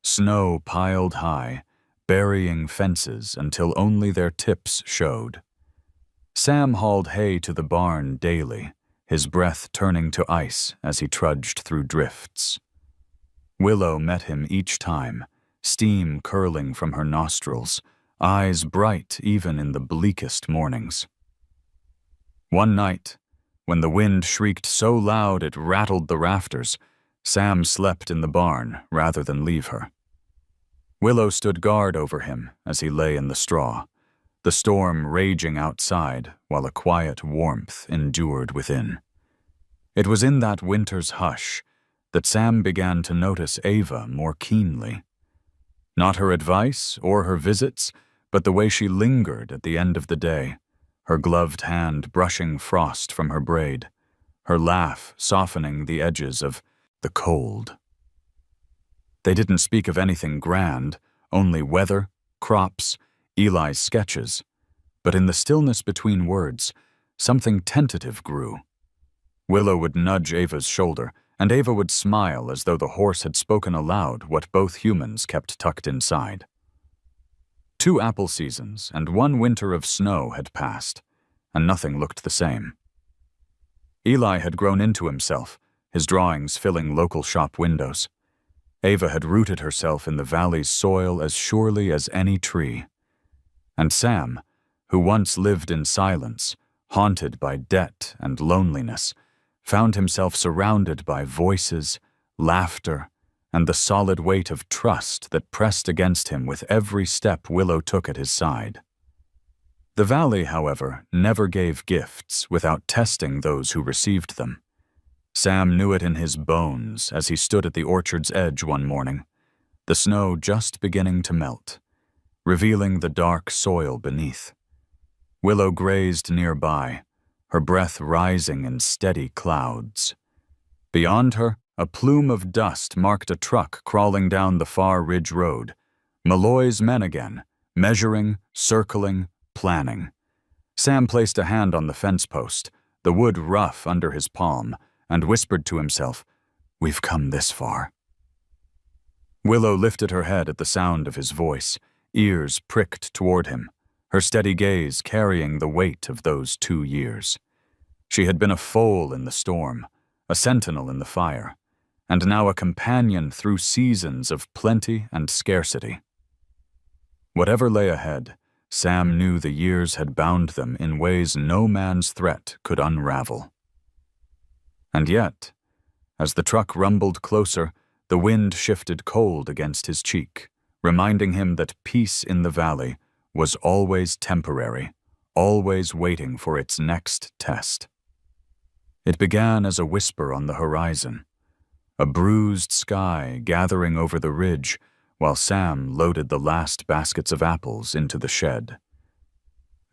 Snow piled high, burying fences until only their tips showed. Sam hauled hay to the barn daily, his breath turning to ice as he trudged through drifts. Willow met him each time, steam curling from her nostrils, eyes bright even in the bleakest mornings. One night, when the wind shrieked so loud it rattled the rafters, Sam slept in the barn rather than leave her. Willow stood guard over him as he lay in the straw, the storm raging outside while a quiet warmth endured within. It was in that winter's hush that Sam began to notice Ava more keenly. Not her advice or her visits, but the way she lingered at the end of the day, her gloved hand brushing frost from her braid, her laugh softening the edges of the cold. They didn't speak of anything grand, only weather, crops, Eli's sketches, but in the stillness between words, something tentative grew. Willow would nudge Ava's shoulder, and Ava would smile as though the horse had spoken aloud what both humans kept tucked inside. 2 apple seasons and 1 winter of snow had passed, and nothing looked the same. Eli had grown into himself, his drawings filling local shop windows. Ava had rooted herself in the valley's soil as surely as any tree. And Sam, who once lived in silence, haunted by debt and loneliness, found himself surrounded by voices, laughter, and the solid weight of trust that pressed against him with every step Willow took at his side. The valley, however, never gave gifts without testing those who received them. Sam knew it in his bones as he stood at the orchard's edge one morning, the snow just beginning to melt, revealing the dark soil beneath. Willow grazed nearby, her breath rising in steady clouds. Beyond her, a plume of dust marked a truck crawling down the far ridge road. Malloy's men again, measuring, circling, planning. Sam placed a hand on the fence post, the wood rough under his palm, and whispered to himself, "We've come this far." Willow lifted her head at the sound of his voice, ears pricked toward him, her steady gaze carrying the weight of those 2 years. She had been a foal in the storm, a sentinel in the fire, and now a companion through seasons of plenty and scarcity. Whatever lay ahead, Sam knew the years had bound them in ways no man's threat could unravel. And yet, as the truck rumbled closer, the wind shifted cold against his cheek, reminding him that peace in the valley was always temporary, always waiting for its next test. It began as a whisper on the horizon, a bruised sky gathering over the ridge while Sam loaded the last baskets of apples into the shed.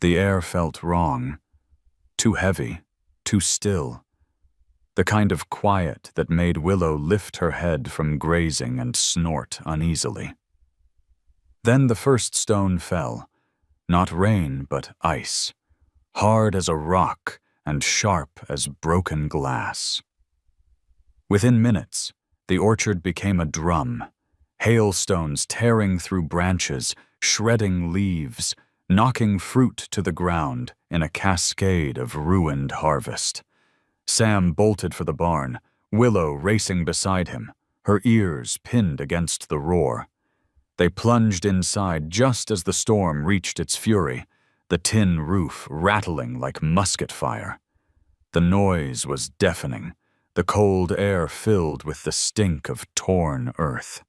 The air felt wrong, too heavy, too still, the kind of quiet that made Willow lift her head from grazing and snort uneasily. Then the first stone fell, not rain but ice, hard as a rock and sharp as broken glass. Within minutes, the orchard became a drum, hailstones tearing through branches, shredding leaves, knocking fruit to the ground in a cascade of ruined harvest. Sam bolted for the barn, Willow racing beside him, her ears pinned against the roar. They plunged inside just as the storm reached its fury, the tin roof rattling like musket fire. The noise was deafening, the cold air filled with the stink of torn earth.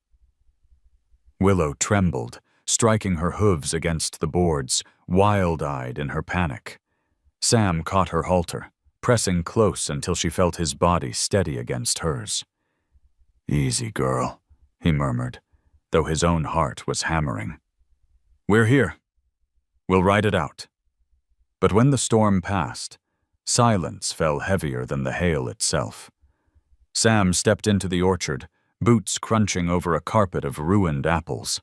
Willow trembled, striking her hooves against the boards, wild-eyed in her panic. Sam caught her halter, pressing close until she felt his body steady against hers. "Easy, girl," he murmured, though his own heart was hammering. "We're here. We'll ride it out." But when the storm passed, silence fell heavier than the hail itself. Sam stepped into the orchard, boots crunching over a carpet of ruined apples.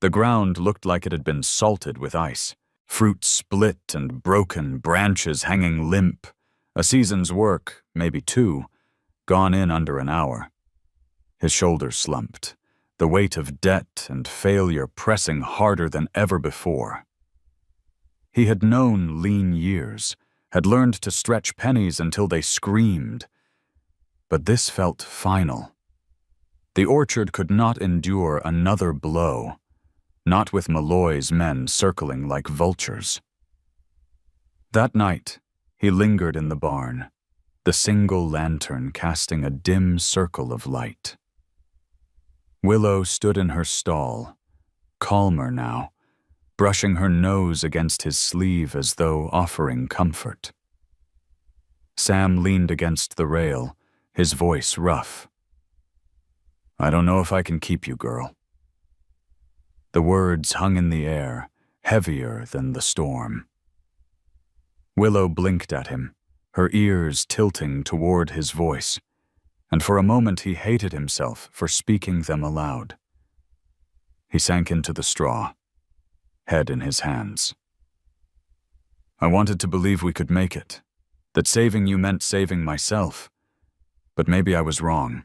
The ground looked like it had been salted with ice, fruit split and broken, branches hanging limp, a season's work, maybe two, gone in under an hour. His shoulders slumped, the weight of debt and failure pressing harder than ever before. He had known lean years, had learned to stretch pennies until they screamed. But this felt final. The orchard could not endure another blow, not with Malloy's men circling like vultures. That night, he lingered in the barn, the single lantern casting a dim circle of light. Willow stood in her stall, calmer now, brushing her nose against his sleeve as though offering comfort. Sam leaned against the rail, his voice rough. "I don't know if I can keep you, girl." The words hung in the air, heavier than the storm. Willow blinked at him, her ears tilting toward his voice, and for a moment he hated himself for speaking them aloud. He sank into the straw, head in his hands. "I wanted to believe we could make it, that saving you meant saving myself. But maybe I was wrong.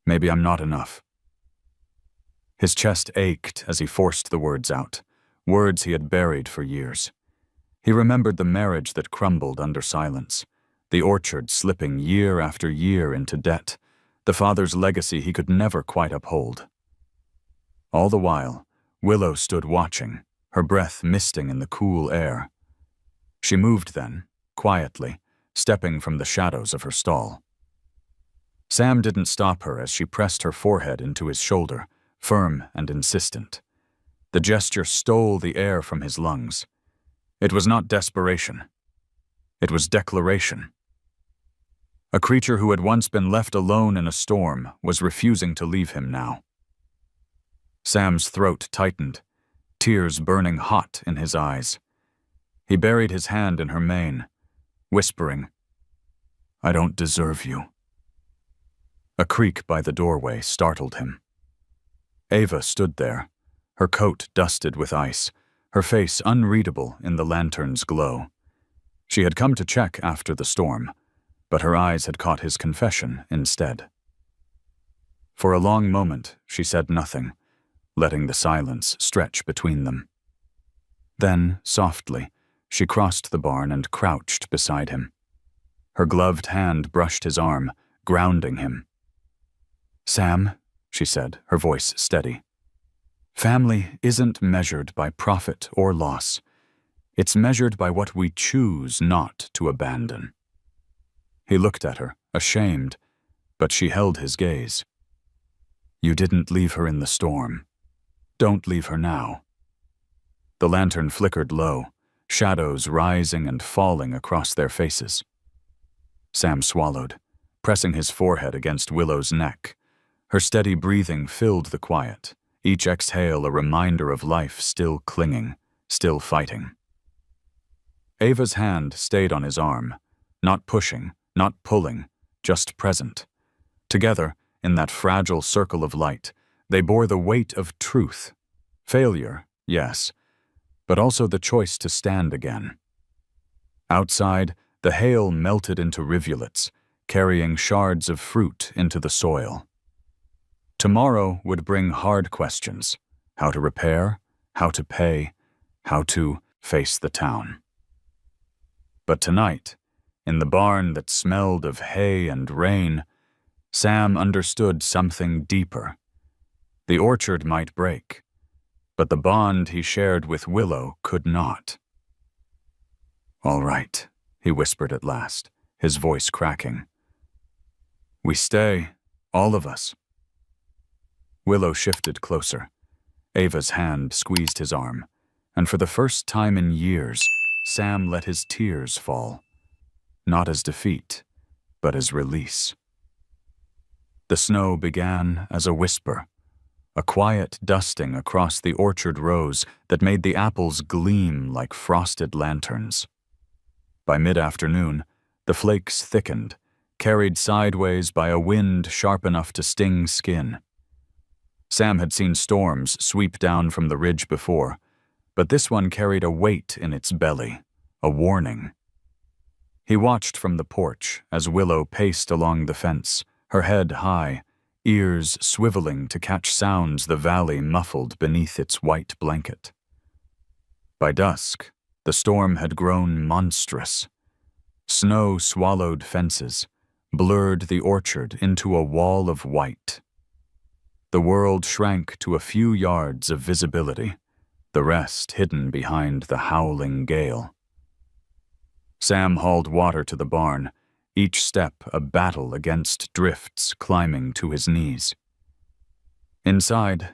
Maybe I'm not enough." His chest ached as he forced the words out, words he had buried for years. He remembered the marriage that crumbled under silence, the orchard slipping year after year into debt, the father's legacy he could never quite uphold. All the while, Willow stood watching, her breath misting in the cool air. She moved then, quietly, stepping from the shadows of her stall. Sam didn't stop her as she pressed her forehead into his shoulder, firm and insistent. The gesture stole the air from his lungs. It was not desperation. It was declaration. A creature who had once been left alone in a storm was refusing to leave him now. Sam's throat tightened, tears burning hot in his eyes. He buried his hand in her mane, whispering, "I don't deserve you." A creak by the doorway startled him. Ava stood there, her coat dusted with ice, her face unreadable in the lantern's glow. She had come to check after the storm, but her eyes had caught his confession instead. For a long moment, she said nothing, letting the silence stretch between them. Then, softly, she crossed the barn and crouched beside him. Her gloved hand brushed his arm, grounding him. "Sam," she said, her voice steady, "family isn't measured by profit or loss. It's measured by what we choose not to abandon." He looked at her, ashamed, but she held his gaze. "You didn't leave her in the storm. Don't leave her now." The lantern flickered low, shadows rising and falling across their faces. Sam swallowed, pressing his forehead against Willow's neck. Her steady breathing filled the quiet, each exhale a reminder of life still clinging, still fighting. Ava's hand stayed on his arm, not pushing, not pulling, just present. Together, in that fragile circle of light, they bore the weight of truth. Failure, yes, but also the choice to stand again. Outside, the hail melted into rivulets, carrying shards of fruit into the soil. Tomorrow would bring hard questions: how to repair, how to pay, how to face the town. But tonight, in the barn that smelled of hay and rain, Sam understood something deeper. The orchard might break, but the bond he shared with Willow could not. All right, he whispered at last, his voice cracking. We stay, all of us. Willow shifted closer. Ava's hand squeezed his arm, and for the first time in years, Sam let his tears fall. Not as defeat, but as release. The snow began as a whisper, a quiet dusting across the orchard rows that made the apples gleam like frosted lanterns. By mid-afternoon, the flakes thickened, carried sideways by a wind sharp enough to sting skin. Sam had seen storms sweep down from the ridge before, but this one carried a weight in its belly, a warning. He watched from the porch as Willow paced along the fence, her head high, ears swiveling to catch sounds the valley muffled beneath its white blanket. By dusk, the storm had grown monstrous. Snow swallowed fences, blurred the orchard into a wall of white. The world shrank to a few yards of visibility, the rest hidden behind the howling gale. Sam hauled water to the barn, each step a battle against drifts climbing to his knees. Inside,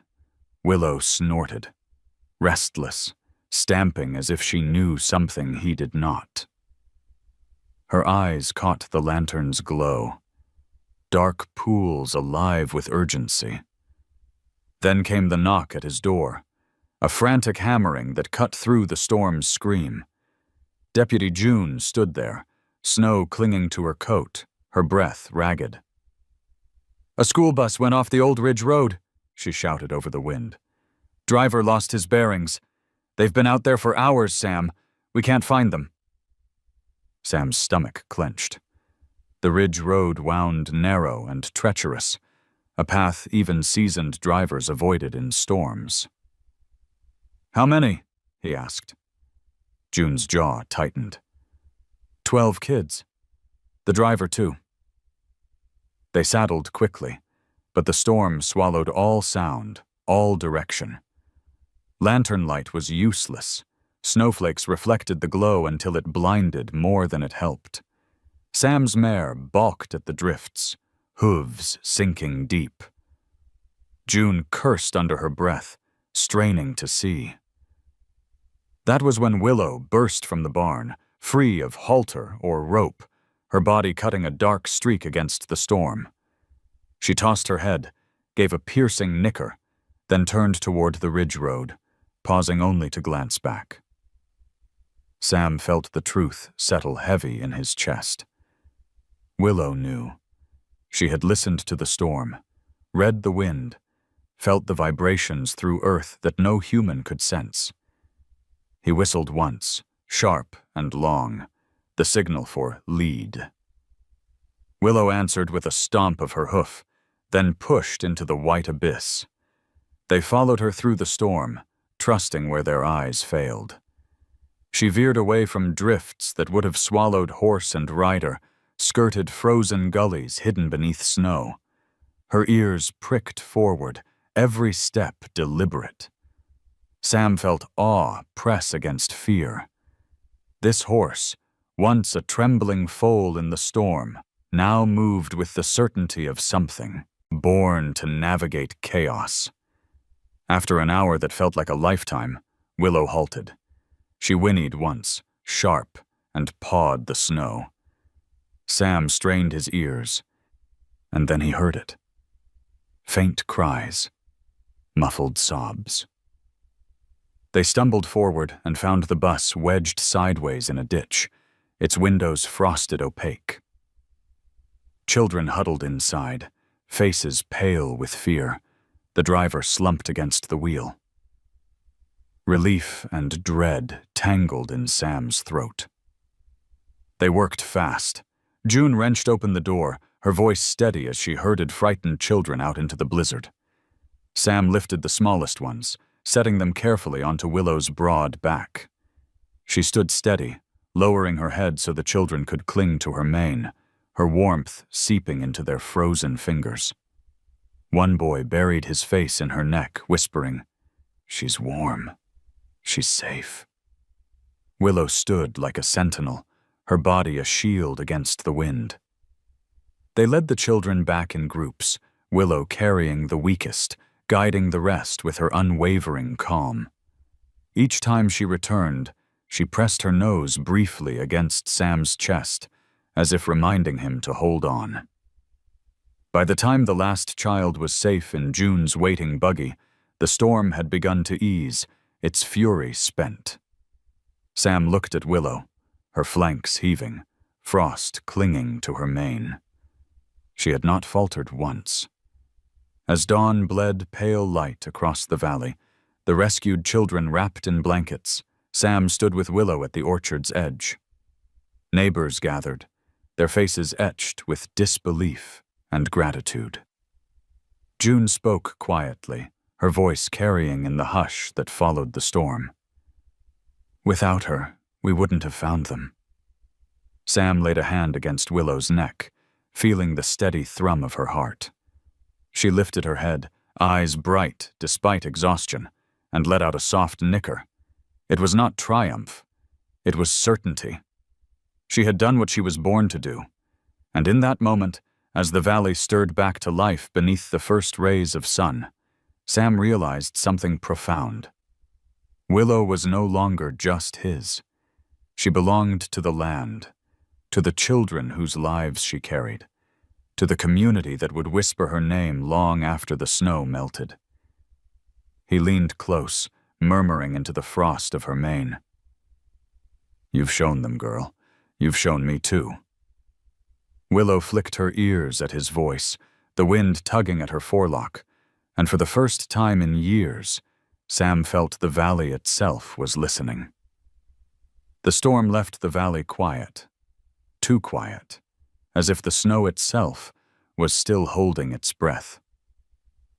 Willow snorted, restless, stamping as if she knew something he did not. Her eyes caught the lantern's glow, dark pools alive with urgency. Then came the knock at his door, a frantic hammering that cut through the storm's scream. Deputy June stood there, snow clinging to her coat, her breath ragged. "A school bus went off the Old Ridge Road," she shouted over the wind. "Driver lost his bearings. They've been out there for hours, Sam. We can't find them." Sam's stomach clenched. The ridge road wound narrow and treacherous, a path even seasoned drivers avoided in storms. "How many?" he asked. June's jaw tightened. 12 kids. The driver, too. They saddled quickly, but the storm swallowed all sound, all direction. Lantern light was useless. Snowflakes reflected the glow until it blinded more than it helped. Sam's mare balked at the drifts, hooves sinking deep. June cursed under her breath, straining to see. That was when Willow burst from the barn, free of halter or rope, her body cutting a dark streak against the storm. She tossed her head, gave a piercing nicker, then turned toward the ridge road, pausing only to glance back. Sam felt the truth settle heavy in his chest. Willow knew. She had listened to the storm, read the wind, felt the vibrations through earth that no human could sense. He whistled once, sharp and long, the signal for lead. Willow answered with a stomp of her hoof, then pushed into the white abyss. They followed her through the storm, trusting where their eyes failed. She veered away from drifts that would have swallowed horse and rider, skirted frozen gullies hidden beneath snow. Her ears pricked forward, every step deliberate. Sam felt awe press against fear. This horse, once a trembling foal in the storm, now moved with the certainty of something, born to navigate chaos. After an hour that felt like a lifetime, Willow halted. She whinnied once, sharp, and pawed the snow. Sam strained his ears, and then he heard it. Faint cries, muffled sobs. They stumbled forward and found the bus wedged sideways in a ditch, its windows frosted opaque. Children huddled inside, faces pale with fear. The driver slumped against the wheel. Relief and dread tangled in Sam's throat. They worked fast. June wrenched open the door, her voice steady as she herded frightened children out into the blizzard. Sam lifted the smallest ones, setting them carefully onto Willow's broad back. She stood steady, lowering her head so the children could cling to her mane, her warmth seeping into their frozen fingers. One boy buried his face in her neck, whispering, "She's warm. She's safe." Willow stood like a sentinel, her body a shield against the wind. They led the children back in groups, Willow carrying the weakest, guiding the rest with her unwavering calm. Each time she returned, she pressed her nose briefly against Sam's chest, as if reminding him to hold on. By the time the last child was safe in June's waiting buggy, the storm had begun to ease, its fury spent. Sam looked at Willow, her flanks heaving, frost clinging to her mane. She had not faltered once. As dawn bled pale light across the valley, the rescued children wrapped in blankets, Sam stood with Willow at the orchard's edge. Neighbors gathered, their faces etched with disbelief and gratitude. June spoke quietly, her voice carrying in the hush that followed the storm. Without her, we wouldn't have found them. Sam laid a hand against Willow's neck, feeling the steady thrum of her heart. She lifted her head, eyes bright despite exhaustion, and let out a soft nicker. It was not triumph. It was certainty. She had done what she was born to do, and in that moment, as the valley stirred back to life beneath the first rays of sun, Sam realized something profound. Willow was no longer just his. She belonged to the land, to the children whose lives she carried, to the community that would whisper her name long after the snow melted. He leaned close, murmuring into the frost of her mane. "You've shown them, girl. You've shown me too." Willow flicked her ears at his voice, the wind tugging at her forelock, and for the first time in years, Sam felt the valley itself was listening. The storm left the valley quiet, too quiet, as if the snow itself was still holding its breath.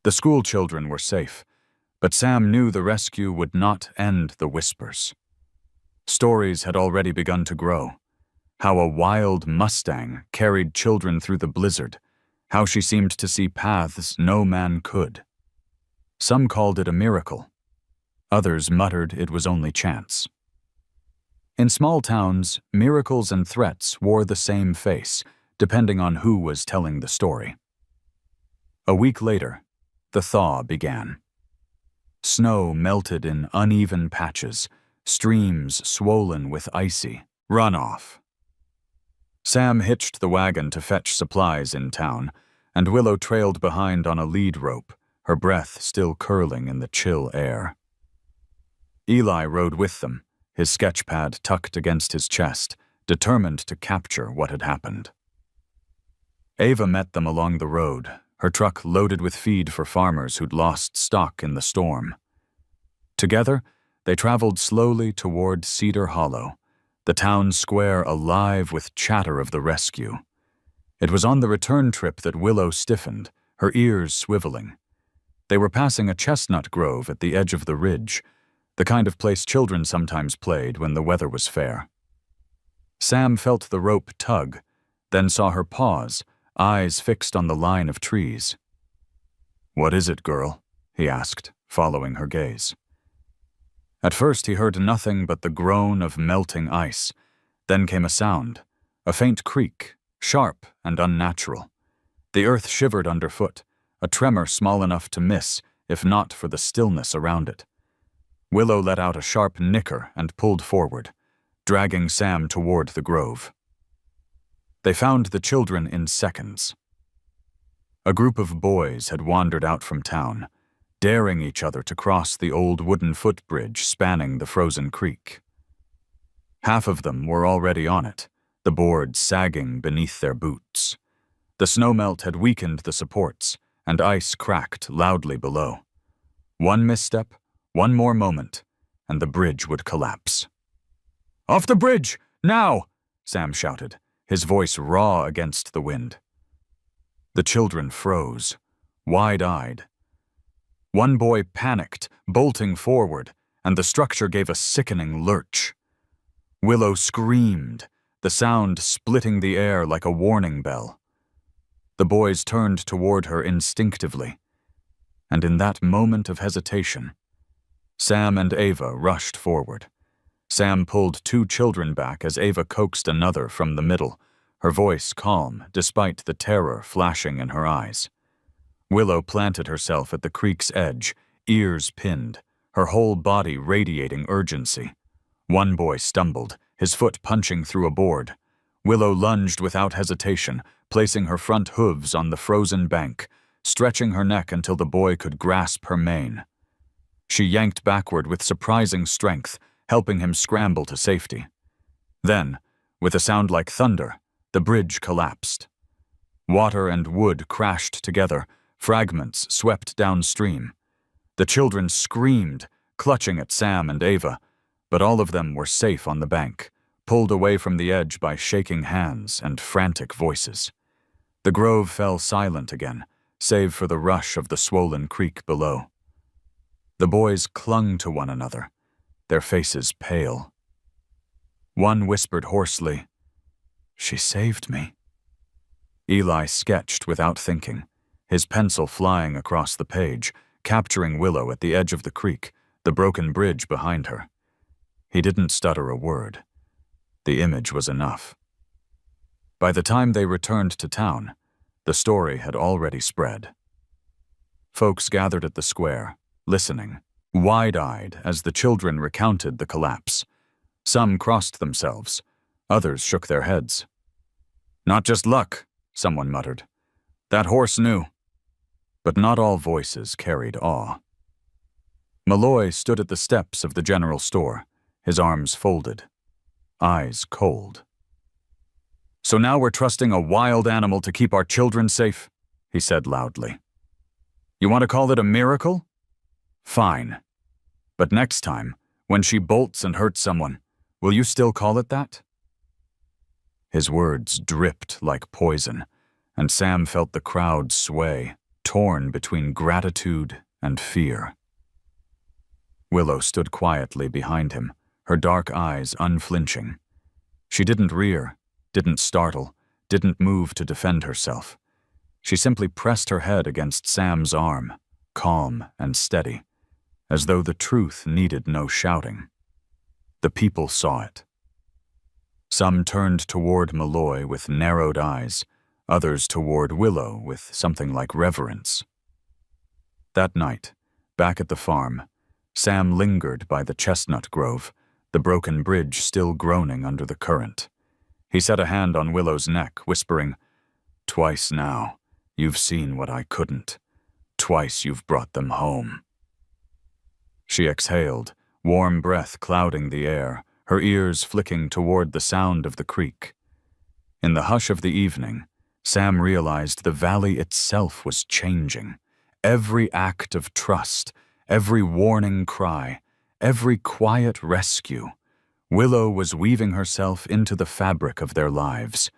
The school children were safe, but Sam knew the rescue would not end the whispers. Stories had already begun to grow. How a wild Mustang carried children through the blizzard, how she seemed to see paths no man could. Some called it a miracle. Others muttered it was only chance. In small towns, miracles and threats wore the same face, depending on who was telling the story. A week later, the thaw began. Snow melted in uneven patches, streams swollen with icy runoff. Sam hitched the wagon to fetch supplies in town, and Willow trailed behind on a lead rope, her breath still curling in the chill air. Eli rode with them, his sketchpad tucked against his chest, determined to capture what had happened. Ava met them along the road, her truck loaded with feed for farmers who'd lost stock in the storm. Together, they traveled slowly toward Cedar Hollow, the town square alive with chatter of the rescue. It was on the return trip that Willow stiffened, her ears swiveling. They were passing a chestnut grove at the edge of the ridge, the kind of place children sometimes played when the weather was fair. Sam felt the rope tug, then saw her pause, eyes fixed on the line of trees. "What is it, girl?" he asked, following her gaze. At first he heard nothing but the groan of melting ice. Then came a sound, a faint creak, sharp and unnatural. The earth shivered underfoot, a tremor small enough to miss, if not for the stillness around it. Willow let out a sharp nicker and pulled forward, dragging Sam toward the grove. They found the children in seconds. A group of boys had wandered out from town, daring each other to cross the old wooden footbridge spanning the frozen creek. Half of them were already on it, the boards sagging beneath their boots. The snowmelt had weakened the supports, and ice cracked loudly below. One misstep, one more moment, and the bridge would collapse. "Off the bridge, now!" Sam shouted, his voice raw against the wind. The children froze, wide-eyed. One boy panicked, bolting forward, and the structure gave a sickening lurch. Willow screamed, the sound splitting the air like a warning bell. The boys turned toward her instinctively, and in that moment of hesitation, Sam and Ava rushed forward. Sam pulled 2 children back as Ava coaxed another from the middle, her voice calm despite the terror flashing in her eyes. Willow planted herself at the creek's edge, ears pinned, her whole body radiating urgency. One boy stumbled, his foot punching through a board. Willow lunged without hesitation, placing her front hooves on the frozen bank, stretching her neck until the boy could grasp her mane. She yanked backward with surprising strength, helping him scramble to safety. Then, with a sound like thunder, the bridge collapsed. Water and wood crashed together, fragments swept downstream. The children screamed, clutching at Sam and Ava, but all of them were safe on the bank, pulled away from the edge by shaking hands and frantic voices. The grove fell silent again, save for the rush of the swollen creek below. The boys clung to one another, their faces pale. One whispered hoarsely, "She saved me." Eli sketched without thinking, his pencil flying across the page, capturing Willow at the edge of the creek, the broken bridge behind her. He didn't stutter a word. The image was enough. By the time they returned to town, the story had already spread. Folks gathered at the square, listening, wide-eyed as the children recounted the collapse. Some crossed themselves, others shook their heads. "Not just luck," someone muttered. "That horse knew." But not all voices carried awe. Malloy stood at the steps of the general store, his arms folded, eyes cold. "So now we're trusting a wild animal to keep our children safe," he said loudly. "You want to call it a miracle? Fine. But next time, when she bolts and hurts someone, will you still call it that?" His words dripped like poison, and Sam felt the crowd sway, torn between gratitude and fear. Willow stood quietly behind him, her dark eyes unflinching. She didn't rear, didn't startle, didn't move to defend herself. She simply pressed her head against Sam's arm, calm and steady, as though the truth needed no shouting. The people saw it. Some turned toward Malloy with narrowed eyes, others toward Willow with something like reverence. That night, back at the farm, Sam lingered by the chestnut grove, the broken bridge still groaning under the current. He set a hand on Willow's neck, whispering, "Twice now, you've seen what I couldn't. Twice you've brought them home." She exhaled, warm breath clouding the air, her ears flicking toward the sound of the creek. In the hush of the evening, Sam realized the valley itself was changing. Every act of trust, every warning cry, every quiet rescue, Willow was weaving herself into the fabric of their lives.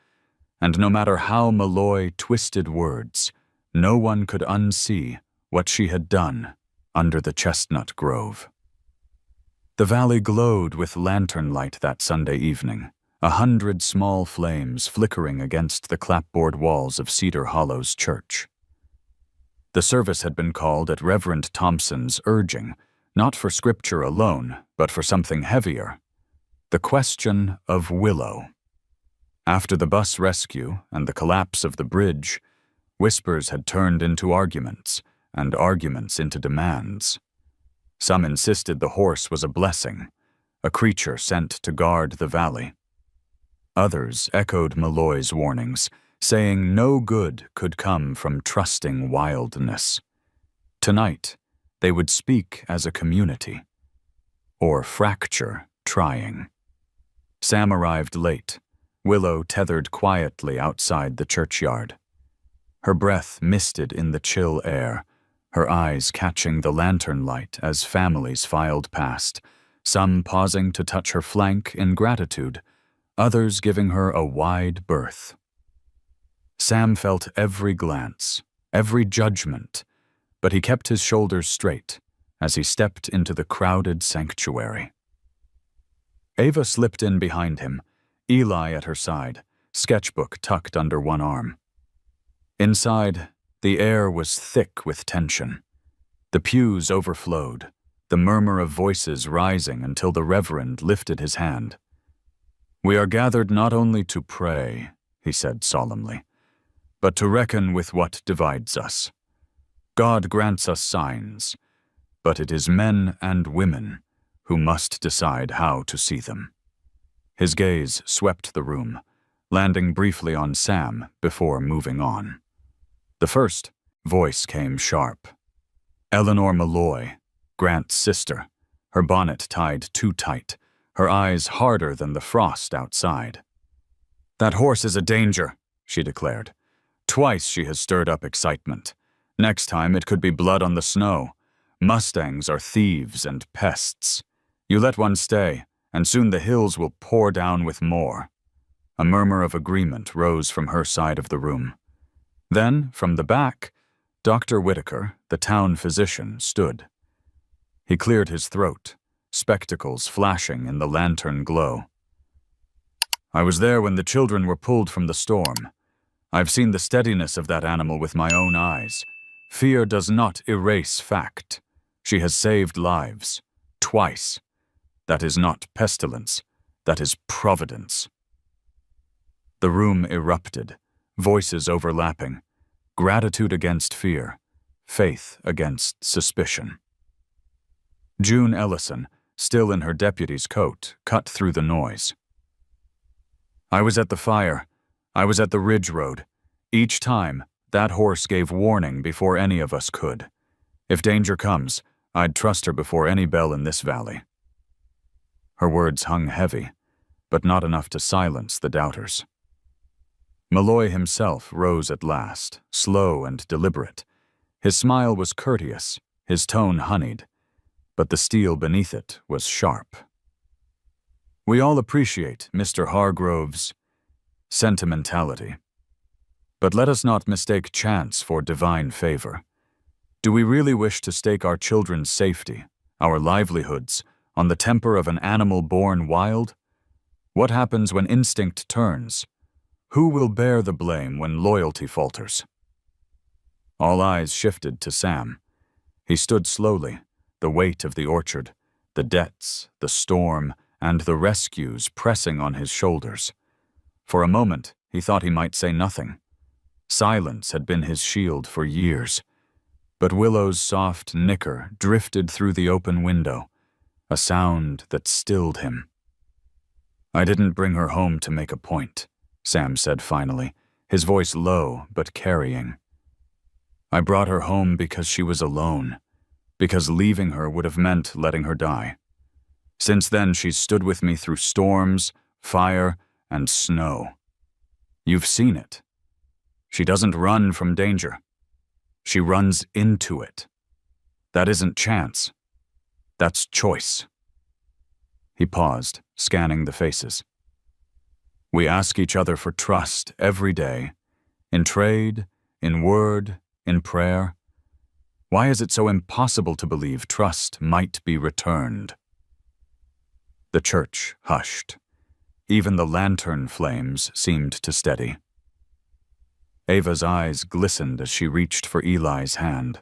And no matter how Malloy twisted words, no one could unsee what she had done under the chestnut grove. The valley glowed with lantern light that Sunday evening, 100 small flames flickering against the clapboard walls of Cedar Hollow's church. The service had been called at Reverend Thompson's urging, not for scripture alone, but for something heavier: the question of Willow. After the bus rescue and the collapse of the bridge, whispers had turned into arguments, and arguments into demands. Some insisted the horse was a blessing, a creature sent to guard the valley. Others echoed Malloy's warnings, saying no good could come from trusting wildness. Tonight, they would speak as a community, or fracture trying. Sam arrived late, Willow tethered quietly outside the churchyard. Her breath misted in the chill air, her eyes catching the lantern light as families filed past, some pausing to touch her flank in gratitude, others giving her a wide berth. Sam felt every glance, every judgment, but he kept his shoulders straight as he stepped into the crowded sanctuary. Ava slipped in behind him, Eli at her side, sketchbook tucked under one arm. Inside, the air was thick with tension. The pews overflowed, the murmur of voices rising until the Reverend lifted his hand. "We are gathered not only to pray," he said solemnly, "but to reckon with what divides us. God grants us signs, but it is men and women who must decide how to see them." His gaze swept the room, landing briefly on Sam before moving on. The first voice came sharp. Eleanor Malloy, Grant's sister, her bonnet tied too tight, her eyes harder than the frost outside. "That horse is a danger," she declared. "Twice she has stirred up excitement. Next time it could be blood on the snow. Mustangs are thieves and pests. You let one stay, and soon the hills will pour down with more." A murmur of agreement rose from her side of the room. Then, from the back, Dr. Whitaker, the town physician, stood. He cleared his throat, spectacles flashing in the lantern glow. "I was there when the children were pulled from the storm. I've seen the steadiness of that animal with my own eyes. Fear does not erase fact. She has saved lives. Twice. That is not pestilence. That is providence." The room erupted, voices overlapping, gratitude against fear, faith against suspicion. June Ellison, still in her deputy's coat, cut through the noise. "I was at the fire. I was at the Ridge Road. Each time, that horse gave warning before any of us could. If danger comes, I'd trust her before any bell in this valley." Her words hung heavy, but not enough to silence the doubters. Malloy himself rose at last, slow and deliberate. His smile was courteous, his tone honeyed, but the steel beneath it was sharp. "We all appreciate Mr. Hargrove's sentimentality. But let us not mistake chance for divine favor. Do we really wish to stake our children's safety, our livelihoods, on the temper of an animal born wild? What happens when instinct turns? Who will bear the blame when loyalty falters?" All eyes shifted to Sam. He stood slowly, the weight of the orchard, the debts, the storm, and the rescues pressing on his shoulders. For a moment, he thought he might say nothing. Silence had been his shield for years. But Willow's soft nicker drifted through the open window, a sound that stilled him. "I didn't bring her home to make a point," Sam said finally, his voice low but carrying. "I brought her home because she was alone, because leaving her would have meant letting her die. Since then, she's stood with me through storms, fire, and snow. You've seen it. She doesn't run from danger. She runs into it. That isn't chance. That's choice." He paused, scanning the faces. "We ask each other for trust every day, in trade, in word, in prayer. Why is it so impossible to believe trust might be returned?" The church hushed. Even the lantern flames seemed to steady. Ava's eyes glistened as she reached for Eli's hand.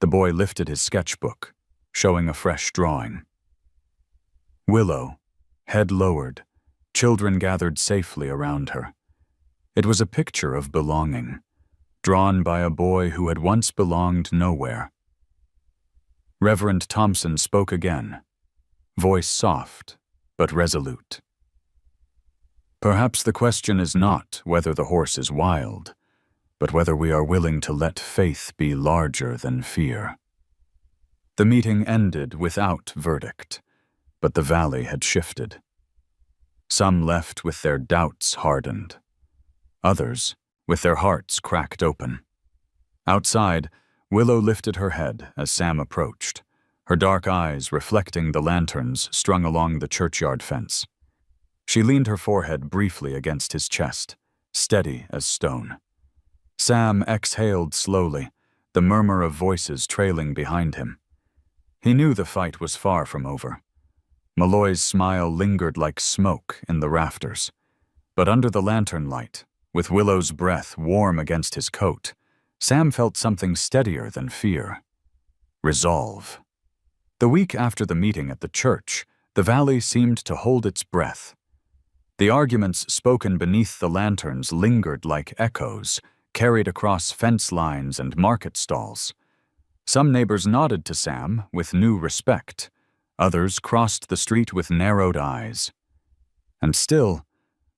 The boy lifted his sketchbook, showing a fresh drawing. Willow, head lowered, children gathered safely around her. It was a picture of belonging, drawn by a boy who had once belonged nowhere. Reverend Thompson spoke again, voice soft but resolute. "Perhaps the question is not whether the horse is wild, but whether we are willing to let faith be larger than fear." The meeting ended without verdict, but the valley had shifted. Some left with their doubts hardened, others with their hearts cracked open. Outside, Willow lifted her head as Sam approached, her dark eyes reflecting the lanterns strung along the churchyard fence. She leaned her forehead briefly against his chest, steady as stone. Sam exhaled slowly, the murmur of voices trailing behind him. He knew the fight was far from over. Malloy's smile lingered like smoke in the rafters, but under the lantern light, with Willow's breath warm against his coat, Sam felt something steadier than fear. Resolve. The week after the meeting at the church, the valley seemed to hold its breath. The arguments spoken beneath the lanterns lingered like echoes, carried across fence lines and market stalls. Some neighbors nodded to Sam with new respect. Others crossed the street with narrowed eyes. And still,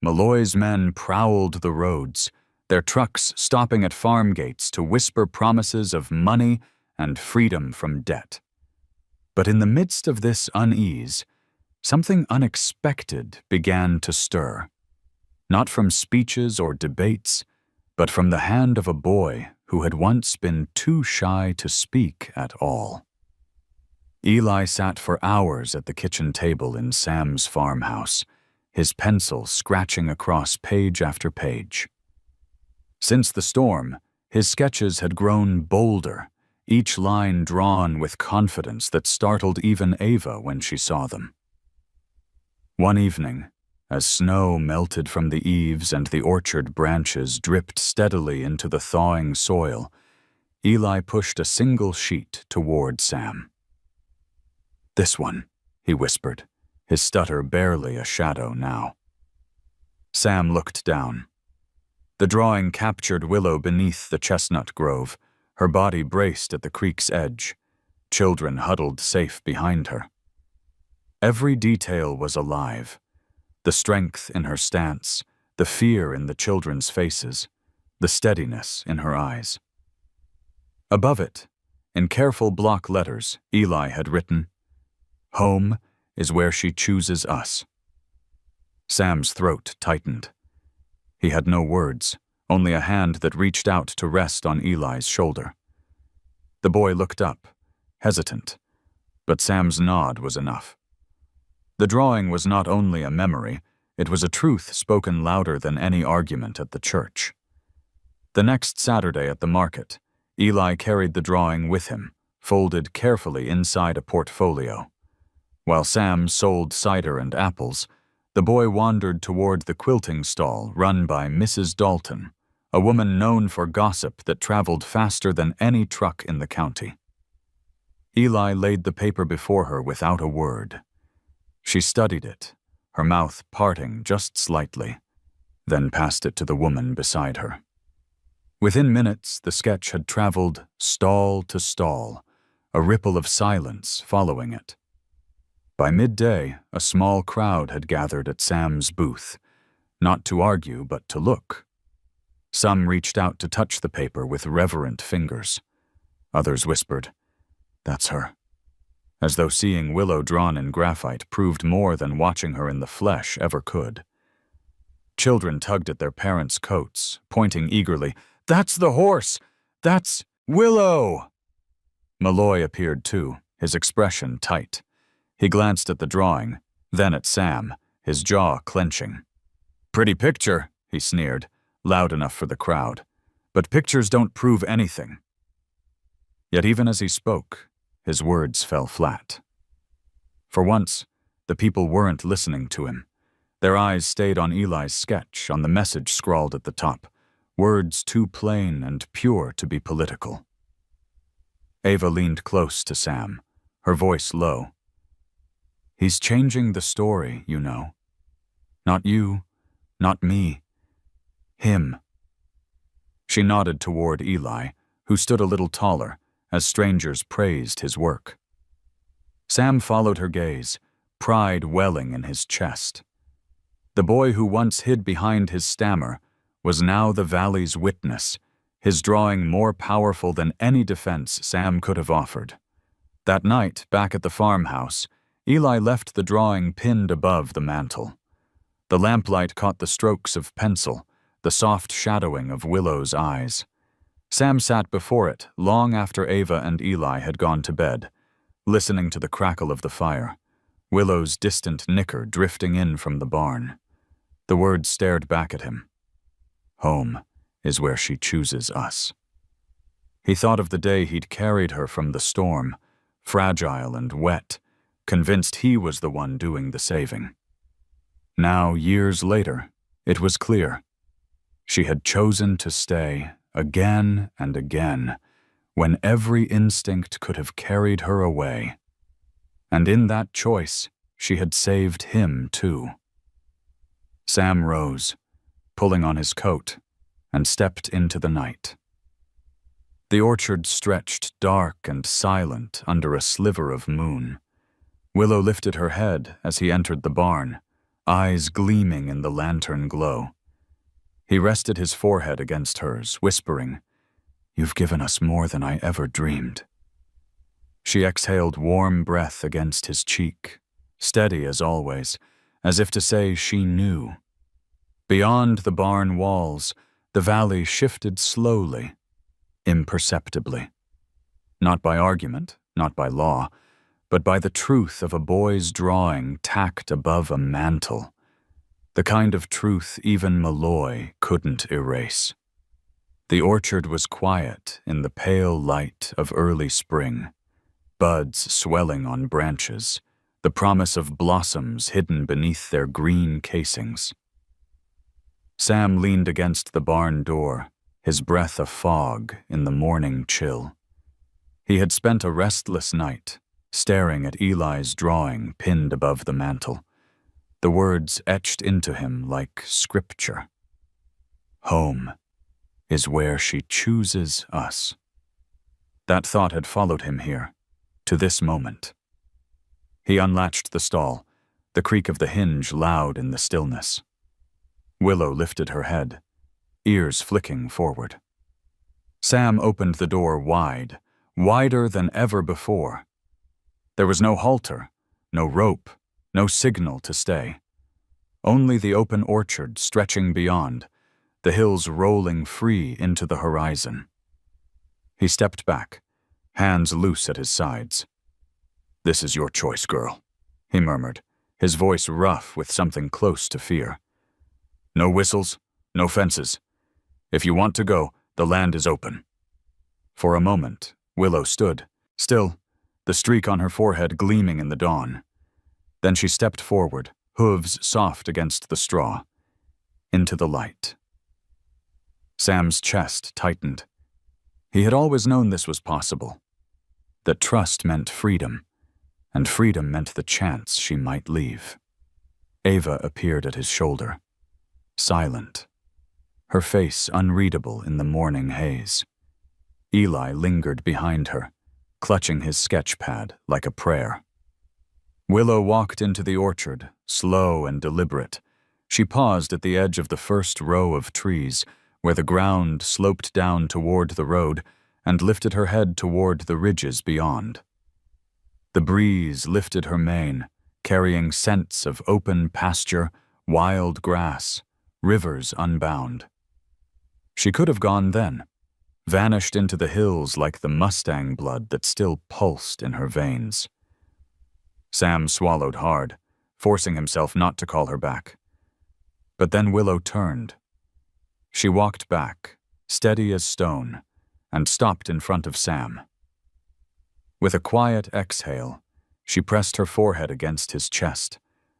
Malloy's men prowled the roads, their trucks stopping at farm gates to whisper promises of money and freedom from debt. But in the midst of this unease, something unexpected began to stir. Not from speeches or debates, but from the hand of a boy who had once been too shy to speak at all. Eli sat for hours at the kitchen table in Sam's farmhouse, his pencil scratching across page after page. Since the storm, his sketches had grown bolder, each line drawn with confidence that startled even Ava when she saw them. One evening, as snow melted from the eaves and the orchard branches dripped steadily into the thawing soil, Eli pushed a single sheet toward Sam. "This one," he whispered, his stutter barely a shadow now. Sam looked down. The drawing captured Willow beneath the chestnut grove, her body braced at the creek's edge, children huddled safe behind her. Every detail was alive. The strength in her stance, the fear in the children's faces, the steadiness in her eyes. Above it, in careful block letters, Eli had written, "Home is where she chooses us." Sam's throat tightened. He had no words, only a hand that reached out to rest on Eli's shoulder. The boy looked up, hesitant, but Sam's nod was enough. The drawing was not only a memory, it was a truth spoken louder than any argument at the church. The next Saturday at the market, Eli carried the drawing with him, folded carefully inside a portfolio. While Sam sold cider and apples, the boy wandered toward the quilting stall run by Mrs. Dalton, a woman known for gossip that traveled faster than any truck in the county. Eli laid the paper before her without a word. She studied it, her mouth parting just slightly, then passed it to the woman beside her. Within minutes, the sketch had traveled stall to stall, a ripple of silence following it. By midday, a small crowd had gathered at Sam's booth, not to argue but to look. Some reached out to touch the paper with reverent fingers. Others whispered, "That's her," as though seeing Willow drawn in graphite proved more than watching her in the flesh ever could. Children tugged at their parents' coats, pointing eagerly, "That's the horse! That's Willow!" Malloy appeared too, his expression tight. He glanced at the drawing, then at Sam, his jaw clenching. "Pretty picture," he sneered, loud enough for the crowd. "But pictures don't prove anything." Yet even as he spoke, his words fell flat. For once, the people weren't listening to him. Their eyes stayed on Eli's sketch, on the message scrawled at the top, words too plain and pure to be political. Ava leaned close to Sam, her voice low. "He's changing the story, you know. Not you, not me. Him." She nodded toward Eli, who stood a little taller, as strangers praised his work. Sam followed her gaze, pride welling in his chest. The boy who once hid behind his stammer was now the valley's witness, his drawing more powerful than any defense Sam could have offered. That night, back at the farmhouse, Eli left the drawing pinned above the mantel. The lamplight caught the strokes of pencil, the soft shadowing of Willow's eyes. Sam sat before it long after Ava and Eli had gone to bed, listening to the crackle of the fire, Willow's distant nicker drifting in from the barn. The words stared back at him. "Home is where she chooses us." He thought of the day he'd carried her from the storm, fragile and wet, convinced he was the one doing the saving. Now, years later, it was clear. She had chosen to stay again and again, when every instinct could have carried her away. and in that choice, she had saved him too. Sam rose, pulling on his coat, and stepped into the night. The orchard stretched dark and silent under a sliver of moon. Willow lifted her head as he entered the barn, eyes gleaming in the lantern glow. He rested his forehead against hers, whispering, "You've given us more than I ever dreamed." She exhaled warm breath against his cheek, steady as always, as if to say she knew. Beyond the barn walls, the valley shifted slowly, imperceptibly. Not by argument, not by law, but by the truth of a boy's drawing tacked above a mantle, the kind of truth even Malloy couldn't erase. The orchard was quiet in the pale light of early spring, buds swelling on branches, the promise of blossoms hidden beneath their green casings. Sam leaned against the barn door, his breath a fog in the morning chill. He had spent a restless night, staring at Eli's drawing pinned above the mantel, the words etched into him like scripture. Home is where she chooses us. That thought had followed him here, to this moment. He unlatched the stall, the creak of the hinge loud in the stillness. Willow lifted her head, ears flicking forward. Sam opened the door wide, wider than ever before. There was no halter, no rope, no signal to stay. Only the open orchard stretching beyond, the hills rolling free into the horizon. He stepped back, hands loose at his sides. "This is your choice, girl," he murmured, his voice rough with something close to fear. "No whistles, no fences. If you want to go, the land is open." For a moment, Willow stood, still, the streak on her forehead gleaming in the dawn. Then she stepped forward, hooves soft against the straw, into the light. Sam's chest tightened. He had always known this was possible, that trust meant freedom, and freedom meant the chance she might leave. Ava appeared at his shoulder, silent, her face unreadable in the morning haze. Eli lingered behind her, clutching his sketch pad like a prayer. Willow walked into the orchard, slow and deliberate. She paused at the edge of the first row of trees, where the ground sloped down toward the road, and lifted her head toward the ridges beyond. The breeze lifted her mane, carrying scents of open pasture, wild grass, rivers unbound. She could have gone then, vanished into the hills like the Mustang blood that still pulsed in her veins. Sam swallowed hard, forcing himself not to call her back. But then Willow turned. She walked back, steady as stone, and stopped in front of Sam. With a quiet exhale, she pressed her forehead against his chest,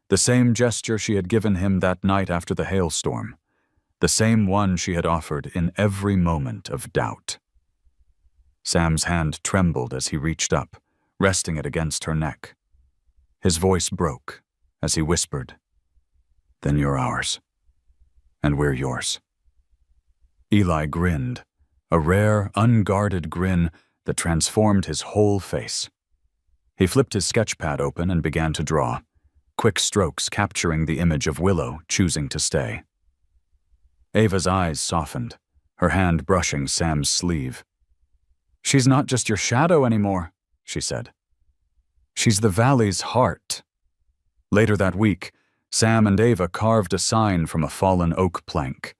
the same gesture she had given him that night after the hailstorm, the same one she had offered in every moment of doubt. Sam's hand trembled as he reached up, resting it against her neck. His voice broke as he whispered, "Then you're ours, and we're yours." Eli grinned, a rare, unguarded grin that transformed his whole face. He flipped his sketch pad open and began to draw, quick strokes capturing the image of Willow choosing to stay. Ava's eyes softened, her hand brushing Sam's sleeve. "She's not just your shadow anymore," she said. "She's the valley's heart." Later that week, Sam and Ava carved a sign from a fallen oak plank.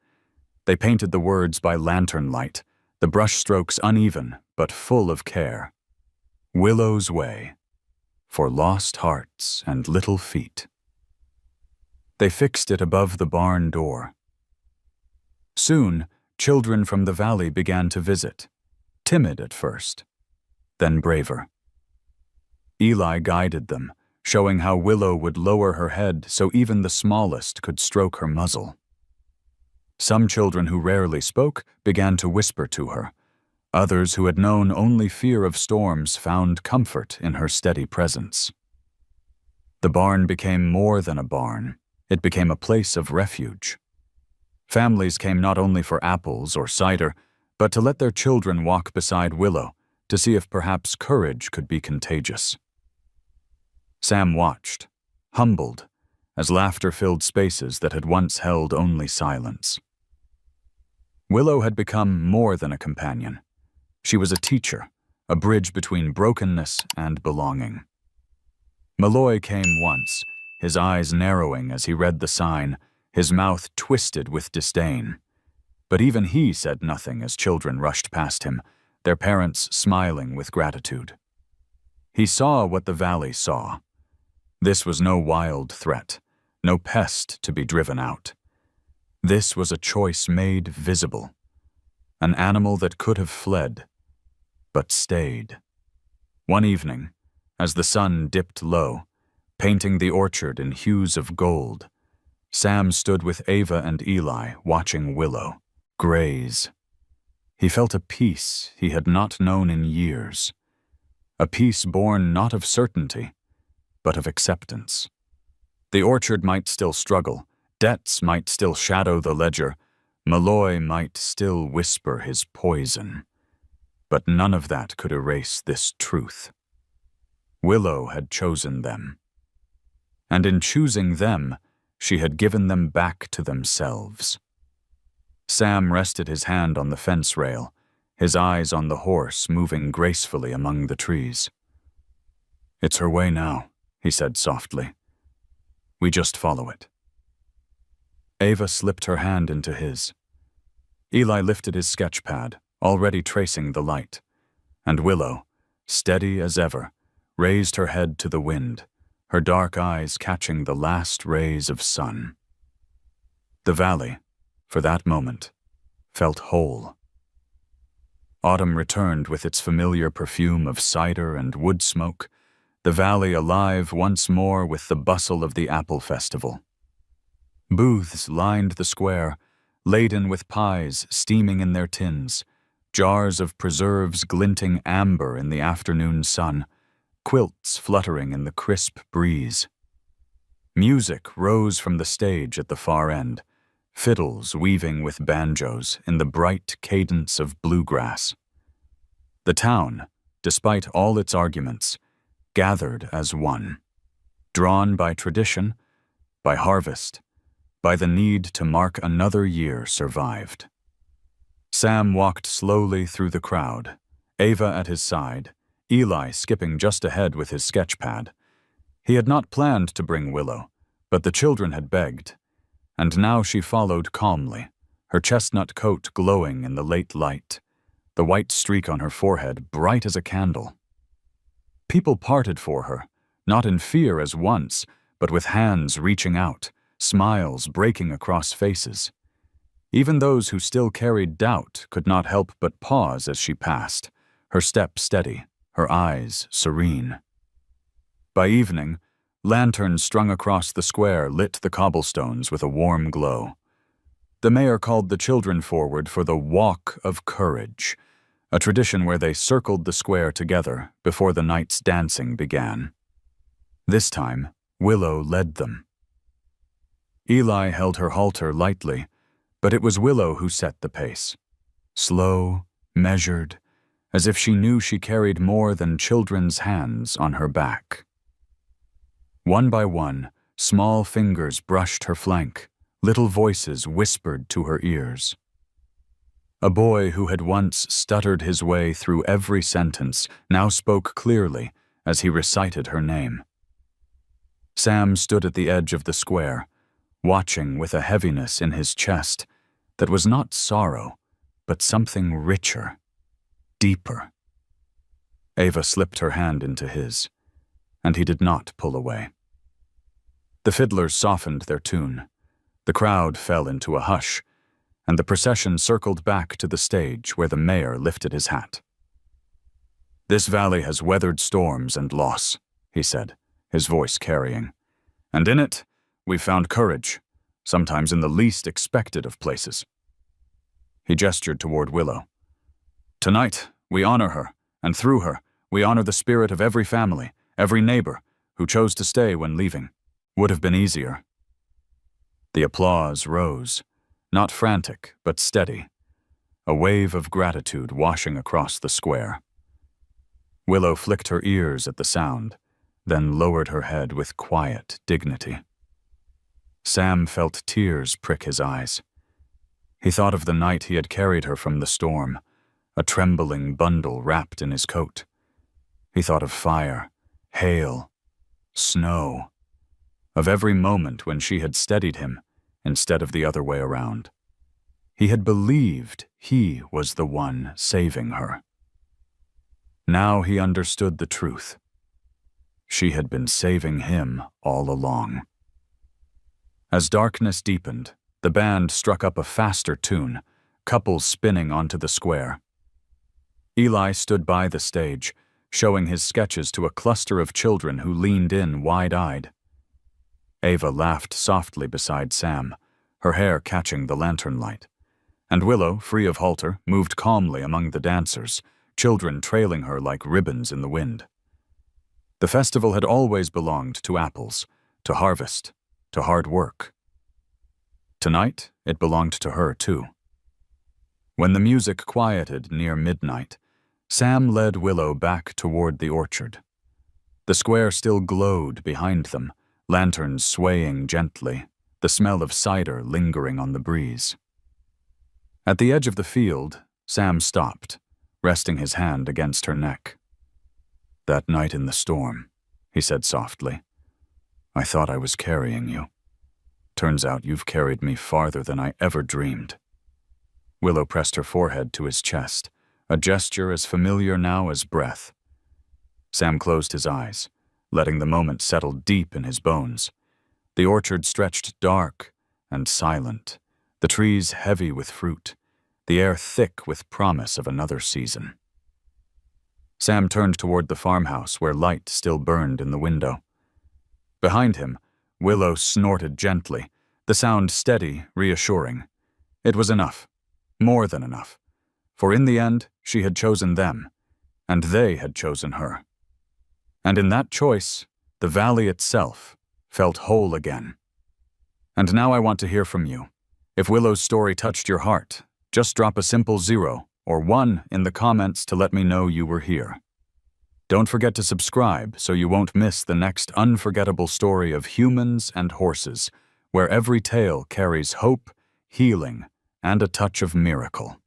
They painted the words by lantern light, the brush strokes uneven but full of care. "Willow's Way, for lost hearts and little feet." They fixed it above the barn door. Soon, children from the valley began to visit, timid at first, then braver. Eli guided them, showing how Willow would lower her head so even the smallest could stroke her muzzle. Some children who rarely spoke began to whisper to her. Others who had known only fear of storms found comfort in her steady presence. The barn became more than a barn. It became a place of refuge. Families came not only for apples or cider, but to let their children walk beside Willow to see if perhaps courage could be contagious. Sam watched, humbled, as laughter filled spaces that had once held only silence. Willow had become more than a companion. She was a teacher, a bridge between brokenness and belonging. Malloy came once, his eyes narrowing as he read the sign, his mouth twisted with disdain. But even he said nothing as children rushed past him, their parents smiling with gratitude. He saw what the valley saw. This was no wild threat, no pest to be driven out. This was a choice made visible, an animal that could have fled, but stayed. One evening, as the sun dipped low, painting the orchard in hues of gold, Sam stood with Ava and Eli watching Willow graze. He felt a peace he had not known in years, a peace born not of certainty, but of acceptance. The orchard might still struggle, debts might still shadow the ledger, Malloy might still whisper his poison, but none of that could erase this truth. Willow had chosen them, and in choosing them, she had given them back to themselves. Sam rested his hand on the fence rail, his eyes on the horse moving gracefully among the trees. "It's her way now," he said softly. "We just follow it." Ava slipped her hand into his. Eli lifted his sketch pad, already tracing the light, and Willow, steady as ever, raised her head to the wind, her dark eyes catching the last rays of sun. The valley, for that moment, felt whole. Autumn returned with its familiar perfume of cider and wood smoke, the valley alive once more with the bustle of the apple festival. Booths lined the square, laden with pies steaming in their tins, jars of preserves glinting amber in the afternoon sun, quilts fluttering in the crisp breeze. Music rose from the stage at the far end, fiddles weaving with banjos in the bright cadence of bluegrass. The town, despite all its arguments, gathered as one, drawn by tradition, by harvest, by the need to mark another year survived. Sam walked slowly through the crowd, Ava at his side, Eli skipping just ahead with his sketch pad. He had not planned to bring Willow, but the children had begged, and now she followed calmly, her chestnut coat glowing in the late light, the white streak on her forehead bright as a candle. People parted for her, not in fear as once, but with hands reaching out, smiles breaking across faces. Even those who still carried doubt could not help but pause as she passed, her step steady, her eyes serene. By evening, lanterns strung across the square lit the cobblestones with a warm glow. The mayor called the children forward for the Walk of Courage, a tradition where they circled the square together before the night's dancing began. This time, Willow led them. Eli held her halter lightly, but it was Willow who set the pace. Slow, measured, as if she knew she carried more than children's hands on her back. One by one, small fingers brushed her flank, little voices whispered to her ears. A boy who had once stuttered his way through every sentence now spoke clearly as he recited her name. Sam stood at the edge of the square, watching with a heaviness in his chest that was not sorrow, but something richer, deeper. Ava slipped her hand into his, and he did not pull away. The fiddlers softened their tune. The crowd fell into a hush, and the procession circled back to the stage where the mayor lifted his hat. "This valley has weathered storms and loss," he said, his voice carrying. "And in it, we've found courage, sometimes in the least expected of places." He gestured toward Willow. "Tonight, we honor her, and through her, we honor the spirit of every family, every neighbor, who chose to stay when leaving. Would have been easier. The applause rose, not frantic, but steady, a wave of gratitude washing across the square. Willow flicked her ears at the sound, then lowered her head with quiet dignity. Sam felt tears prick his eyes. He thought of the night he had carried her from the storm, a trembling bundle wrapped in his coat. He thought of fire, hail, snow, of every moment when she had steadied him instead of the other way around. He had believed he was the one saving her. Now he understood the truth. She had been saving him all along. As darkness deepened, the band struck up a faster tune, couples spinning onto the square. Eli stood by the stage, showing his sketches to a cluster of children who leaned in wide-eyed. Ava laughed softly beside Sam, her hair catching the lantern light, and Willow, free of halter, moved calmly among the dancers, children trailing her like ribbons in the wind. The festival had always belonged to apples, to harvest, to hard work. Tonight, it belonged to her, too. When the music quieted near midnight, Sam led Willow back toward the orchard. The square still glowed behind them, lanterns swaying gently, the smell of cider lingering on the breeze. At the edge of the field, Sam stopped, resting his hand against her neck. "That night in the storm," he said softly, "I thought I was carrying you. Turns out you've carried me farther than I ever dreamed." Willow pressed her forehead to his chest, a gesture as familiar now as breath. Sam closed his eyes, letting the moment settle deep in his bones. The orchard stretched dark and silent, the trees heavy with fruit, the air thick with promise of another season. Sam turned toward the farmhouse where light still burned in the window. Behind him, Willow snorted gently, the sound steady, reassuring. It was enough, more than enough, for in the end she had chosen them, and they had chosen her. And in that choice, the valley itself felt whole again. And now I want to hear from you. If Willow's story touched your heart, just drop a simple 0 or 1 in the comments to let me know you were here. Don't forget to subscribe so you won't miss the next unforgettable story of humans and horses, where every tale carries hope, healing, and a touch of miracle.